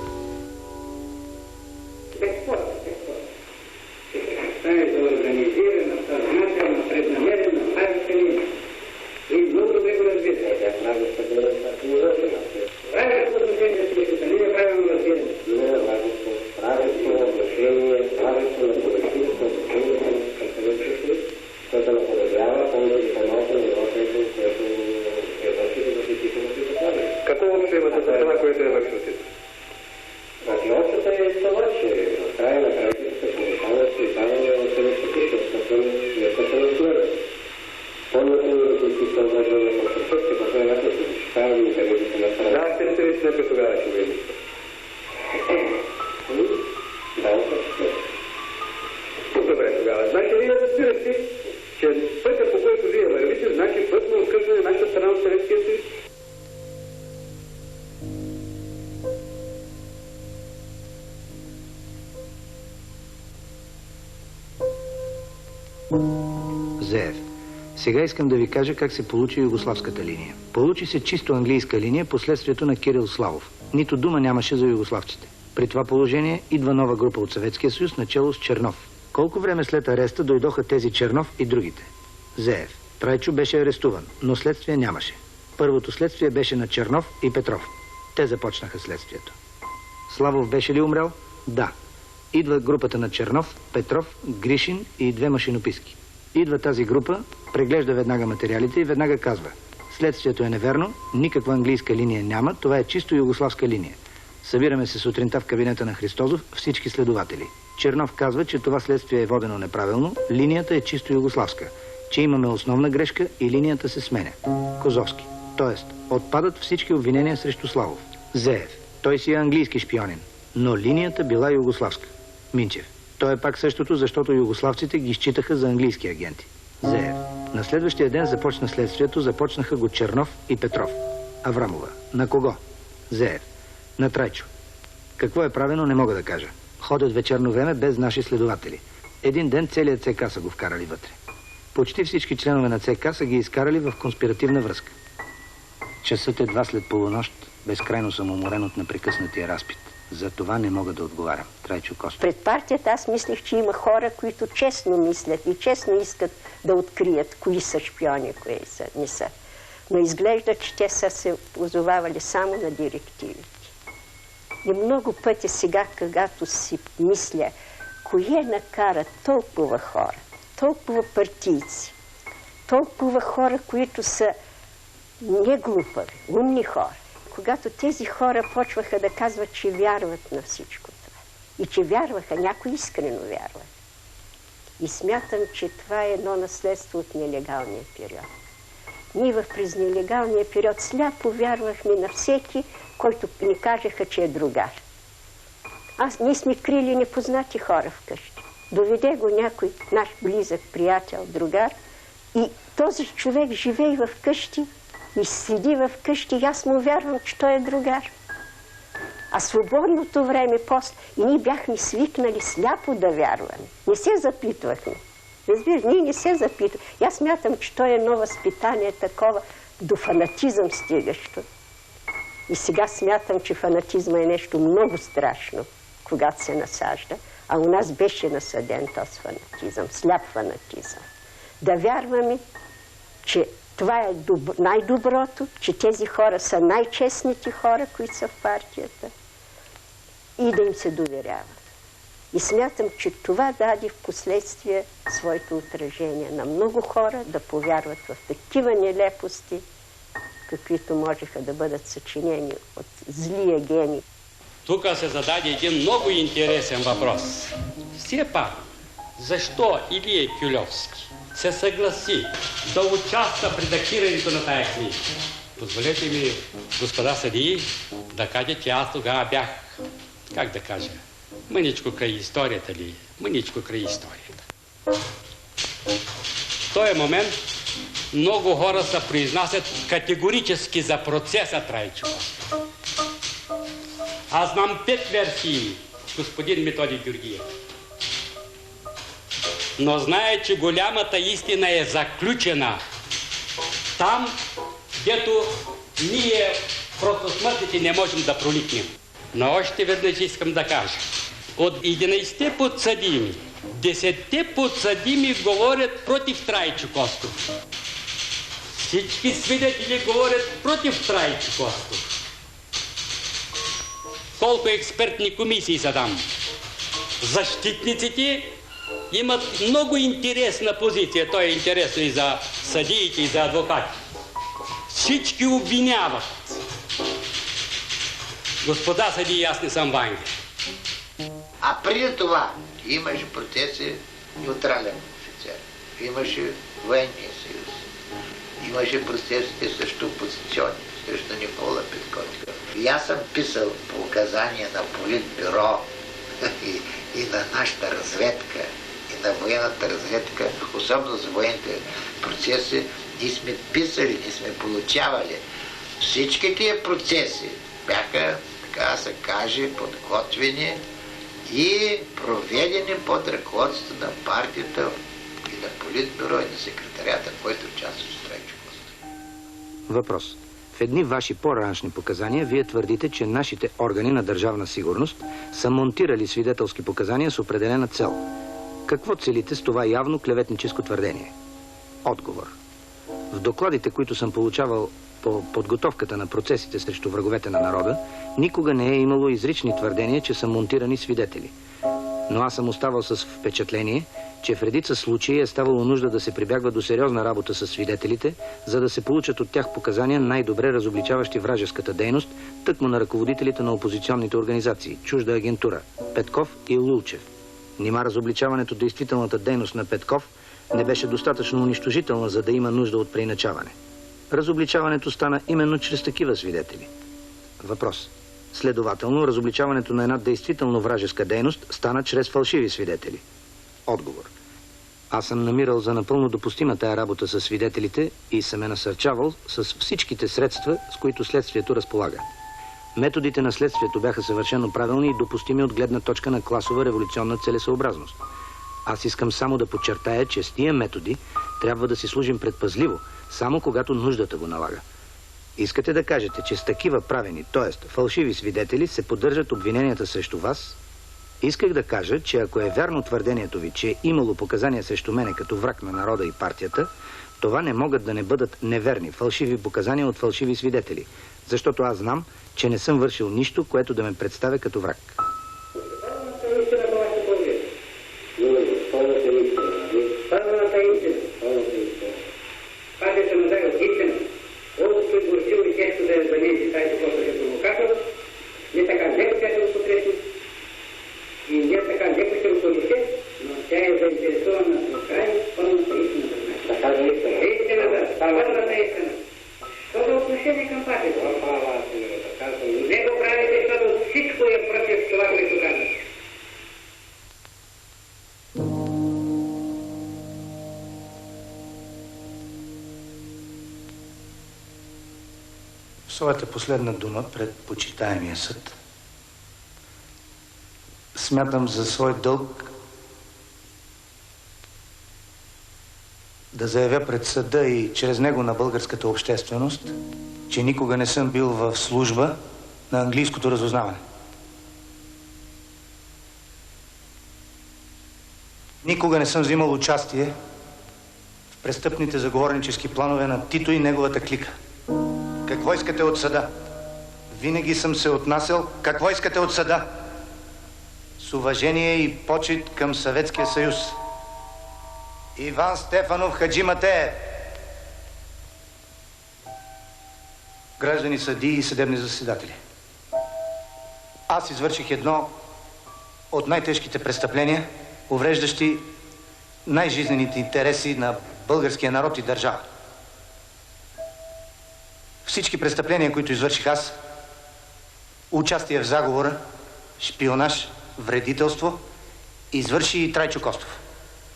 Организирана, съзнателна, преднамерена, правителна и много добре разбира. Тя прави съгласна. Правилно отношение с политиката, не е правилно разбиране. Не е правилно отношение, правилно на политическо отношение към съветчето, което наподобява по-много по-малко на това, което е вършило в политическото Югославия. Какво общо имате за това, което е вършило Тито? Общото е това, че в края на краищата се повишава създаване на съветските, защото не са се наследва. Помните ли, които са държали на конструкция, по този начин се защитава интересите на страната? Да, ще се виждате като тогава ще видите. Да, добре тогава. Значи вие разбирате, че пътя, по който вие вървите, значи път на откъсване на нашата страна от Съветския съюз. Зеев. Сега искам да ви кажа как се получи югославската линия. Получи се чисто английска линия последствието на Кирил Славов. Нито дума нямаше за югославците. При това положение идва нова група от Съветския съюз, начело с Чернов. Колко време след ареста дойдоха тези Чернов и другите? Зеев. Трайчо беше арестуван, но следствие нямаше. Първото следствие беше на Чернов и Петров. Те започнаха следствието. Славов беше ли умрял? Да. Идва групата на Чернов, Петров, Гришин и две машинописки. Идва тази група, преглежда веднага материалите и веднага казва: следствието е неверно, никаква английска линия няма, това е чисто югославска линия. Събираме се сутринта в кабинета на Христозов, всички следователи. Чернов казва, че това следствие е водено неправилно, линията е чисто югославска, че имаме основна грешка и линията се сменя. Козовски. Тоест, отпадат всички обвинения срещу Славов. Зеев. Той си е английски шпионин, но линията била югославска. Минчев. То е пак същото, защото югославците ги считаха за английски агенти. Зеев. На следващия ден започна следствието, започнаха го Чернов и Петров. Аврамова. На кого? Зеев. На Трайчо. Какво е правено, не мога да кажа. Ходят вечерно време без наши следователи. Един ден целият ЦК са го вкарали вътре. Почти всички членове на ЦК са ги изкарали в конспиративна връзка. Часът е 2 след полунощ. Безкрайно съм уморен от непрекъснатия разпит. За това не мога да отговарям. Трайчо Костов. Пред партията аз мислех, че има хора, които честно мислят и честно искат да открият кои са шпиони, кои не са. Но изглежда, че те са се позовавали само на директивите. И много пъти сега, когато си мисля, кое накара толкова хора, толкова партийци, толкова хора, които са не глупави, умни хора, когато тези хора почваха да казват, че вярват на всичко това. И че вярваха, някои искрено вярват. И смятам, че това е едно наследство от нелегалния период. Ние през нелегалния период сляпо вярвахме на всеки, който ни кажеха, че е другар. Ние сме крили непознати хора вкъщи. Доведе го някой наш близък приятел, другар, и този човек живее в къщи и седи в къщи, и аз му вярвам, че той е другар. А свободното време после, и ние бяхме свикнали сляпо да вярваме. Не се запитвахме. Разбираш, ние не се запитваме. Аз смятам, че то е едно възпитание такова до фанатизъм стигащо. И сега смятам, че фанатизма е нещо много страшно, когато се насажда. А у нас беше насаден този фанатизъм, сляп фанатизъм. Да вярваме, че това е най-доброто, че тези хора са най-честните хора, които са в партията, и да им се доверяват. И смятам, че това даде в последствие своето отражение на много хора да повярват в такива нелепости, каквито можеха да бъдат съчинени от злия гений. Тук се зададе един много интересен въпрос. Все пак, защо Илия Кюлевски се съгласи да участва при редактирането на тая книга? Позволете ми, господа съдии, да кажа, че аз тогава бях, как да кажа, мъничко край историята ли? Мъничко край историята. В този момент много хора се произнасят категорически за процеса Трайчо Костов. Аз знам 5 версии, господин Методий Георгиев. Но знае, че голямата истина е заключена там, дето ние просто смъртните не можем да проникнем. Но още веднъж искам да кажа. От 11 подсъдими, 10 подсъдими говорят против Трайчо Костов. Всички свидетели говорят против Трайчо Костов. Колко експертни комисии са там. Защитниците имат много интересна позиция. То е интересно и за съдиите, и за адвокати. Всички обвиняват. Господа съдии, аз не съм Вангел. А преди това имаше процеси неутрален офицер. Имаше военния съюз. Имаше процесите също опозиционни, срещу Никола Петков. И аз съм писал по указания на Политбюро и на нашата разведка, и на военната разведка, особено за военните процеси, ние сме писали, ние сме получавали. Всички тия процеси бяха, така се каже, подготвени и проведени под ръководството на партията и на Политбюро, и на секретарията, който участваше в Трайчо Костов. Въпрос. В едни ваши по-раншни показания вие твърдите, че нашите органи на държавна сигурност са монтирали свидетелски показания с определена цел. Какво целите с това явно клеветническо твърдение? Отговор. В докладите, които съм получавал по подготовката на процесите срещу враговете на народа, никога не е имало изрични твърдения, че са монтирани свидетели. Но аз съм оставал с впечатление, че в редица случаи е ставало нужда да се прибягва до сериозна работа с свидетелите, за да се получат от тях показания най-добре разобличаващи вражеската дейност, тъкмо на ръководителите на опозиционните организации, чужда агентура, Петков и Лулчев. Нима разобличаването действителната дейност на Петков не беше достатъчно унищожителна, за да има нужда от преиначаване. Разобличаването стана именно чрез такива свидетели. Въпрос. Следователно, разобличаването на една действително вражеска дейност стана чрез фалшиви свидетели. Отговор. Аз съм намирал за напълно допустима тая работа с свидетелите и съм насърчавал с всичките средства, с които следствието разполага. Методите на следствието бяха съвършено правилни и допустими от гледна точка на класова революционна целесъобразност. Аз искам само да подчертая, че с тия методи трябва да си служим предпазливо, само когато нуждата го налага. Искате да кажете, че с такива правени, т.е. фалшиви свидетели, се поддържат обвиненията срещу вас? Исках да кажа, че ако е вярно твърдението ви, че е имало показания срещу мене като враг на народа и партията, това не могат да не бъдат неверни, фалшиви показания от фалшиви свидетели, защото аз знам, че не съм вършил нищо, което да ме представя като враг. Не така леко тя се посрещна и не така леко ще ръководите, но тя е заинтересована до край пълната истина да знае. Така е истина. Истина да. свободната истина. Това е отношение към патето. Не го правите, защото всичко е против това, което казвате. Своята последна дума пред почитаемия съд смятам за свой дълг да заявя пред съда и чрез него на българската общественост, че никога не съм бил в служба на английското разузнаване. Никога не съм взимал участие в престъпните заговорнически планове на Тито и неговата клика. Какво искате от съда? Винаги съм се отнасял. Какво искате от съда? С уважение и почит към Съветския съюз. Иван Стефанов Хаджи Матеев. Граждани, съдии и съдебни заседатели. Аз извърших едно от най-тежките престъпления, увреждащи най-жизнените интереси на българския народ и държава. Всички престъпления, които извърших аз, участие в заговора, шпионаж, вредителство, извърши и Трайчо Костов.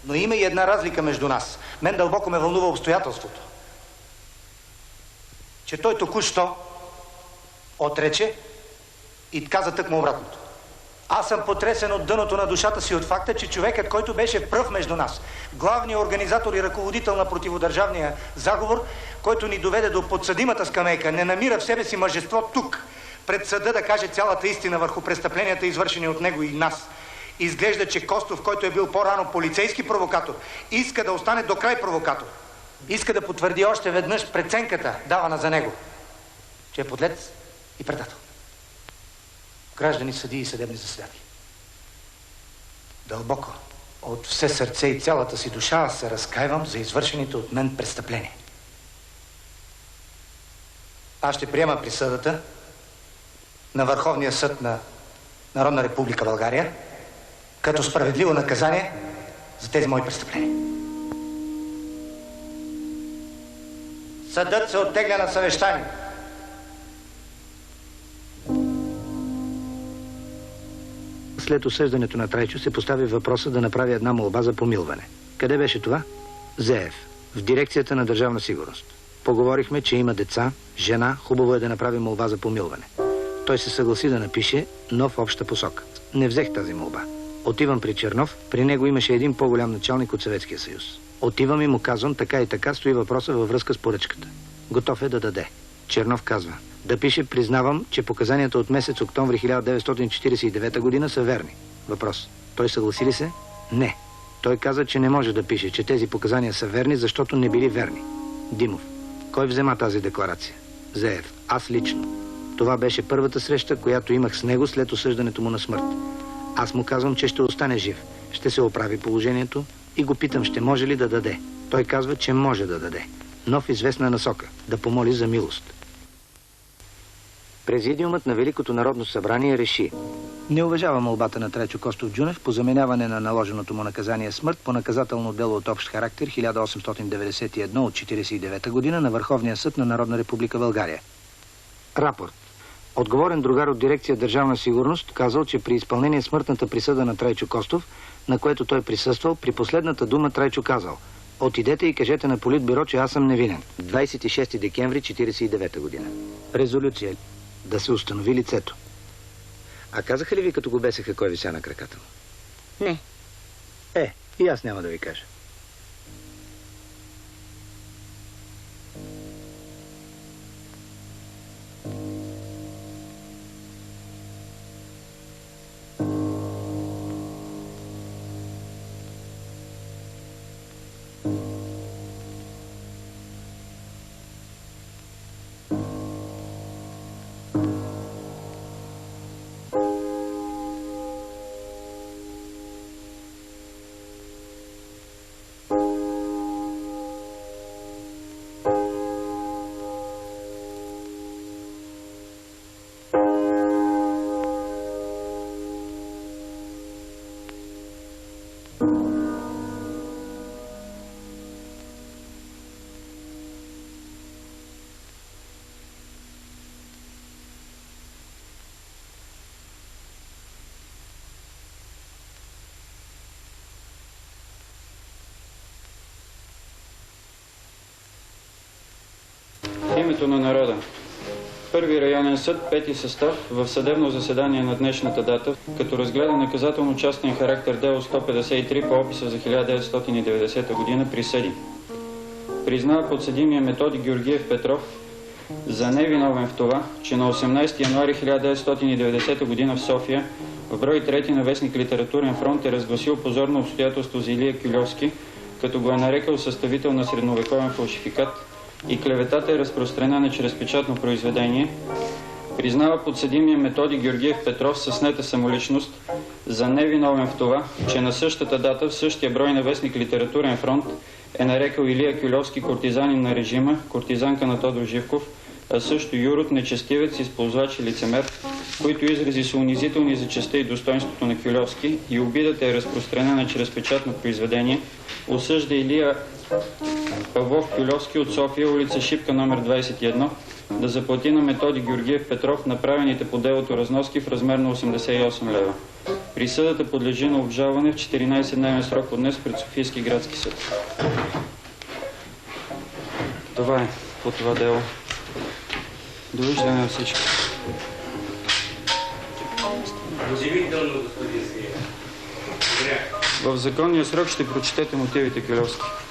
Но има и една разлика между нас. Мен дълбоко ме вълнува обстоятелството, че той току-що отрече и каза тъкмо обратното. Аз съм потресен от дъното на душата си от факта, че човекът, който беше пръв между нас, главният организатор и ръководител на противодържавния заговор, който ни доведе до подсъдимата скамейка, не намира в себе си мъжество тук, пред съда да каже цялата истина върху престъпленията, извършени от него и нас. Изглежда, че Костов, който е бил по-рано полицейски провокатор, иска да остане до край провокатор. Иска да потвърди още веднъж преценката, давана за него, че е подлец и предател. Граждани, съдии и съдебни заседатели. Дълбоко, от все сърце и цялата си душа, аз се разкайвам за извършените от мен престъпления. Аз ще приема присъдата на Върховния съд на Народна република България като справедливо наказание за тези мои престъпления. Съдът се оттегля на съвещание. След осъждането на Трайчо се постави въпроса да направи една молба за помилване. Къде беше това? Зеев, в дирекцията на Държавна сигурност. Поговорихме, че има деца, жена, хубаво е да направи молба за помилване. Той се съгласи да напише, но в обща посока. Не взех тази молба. Отивам при Чернов, при него имаше един по-голям началник от Съветския съюз. Отивам и му казвам, така и така стои въпроса във връзка с поръчката. Готов е да даде. Чернов казва, да пише, признавам, че показанията от месец октомври 1949 година са верни. Въпрос. Той съгласи ли се? Не. Той каза, че не може да пише, че тези показания са верни, защото не били верни. Димов. Кой взема тази декларация? Зеев. Аз лично. Това беше първата среща, която имах с него след осъждането му на смърт. Аз му казвам, че ще остане жив. Ще се оправи положението и го питам, ще може ли да даде. Той казва, че може да даде. Но в известна насока. Да помоли за милост. Президиумът на Великото народно събрание реши: не уважава молбата на Трайчо Костов Джунев по заменяване на наложеното му наказание смърт по наказателно дело от общ характер 1891 от 1949 година на Върховния съд на Народна република България. Рапорт. Отговорен другар от дирекция Държавна сигурност казал, че при изпълнение смъртната присъда на Трайчо Костов, на което той присъствал, при последната дума Трайчо казал: отидете и кажете на Политбюро, че аз съм невинен. 26 декември 1949 година. Резолюция. Да се установи лицето. А казаха ли ви, като го бесеха, кой вися на краката му? Не. И аз няма да ви кажа. В името на народа. Първи районен съд, 5 състав, в съдебно заседание на днешната дата, като разгледа наказателно-частен характер дело 153 по описа за 1990 година, присъди. Признава подсъдимия Методи Георгиев Петров за невиновен в това, че на 18 януари 1990 година в София в брой 3 на вестник Литературен фронт е разгласил позорно обстоятелство за Илия Кюльовски, като го е нарекал съставител на средновековен фалшификат, и клеветата е разпространена чрез печатно произведение. Признава подсъдимия Методи Георгиев Петров със снета самоличност за невиновен в това, че на същата дата в същия брой на вестник Литературен фронт е нарекал Илия Кюльовски кортизанин на режима, кортизанка на Тодор Живков, а също юрод, нечестивец, използвач и лицемер, които изрази са унизителни за честта и достоинството на Кюльовски, и обидата е разпространена чрез печатно произведение. Осъжда Илия Павлов Кюльовски от София, улица Шипка, номер 21, да заплати на Методи Георгиев Петров направените по делото разноски в размер на 88 лева. Присъдата подлежи на обжалване в 14-дневен срок от днес пред Софийски градски съд. Това е по това дело. Довиждане на всички. Удивително, господин Сия. В законния срок ще прочетете мотивите, Кюльовски.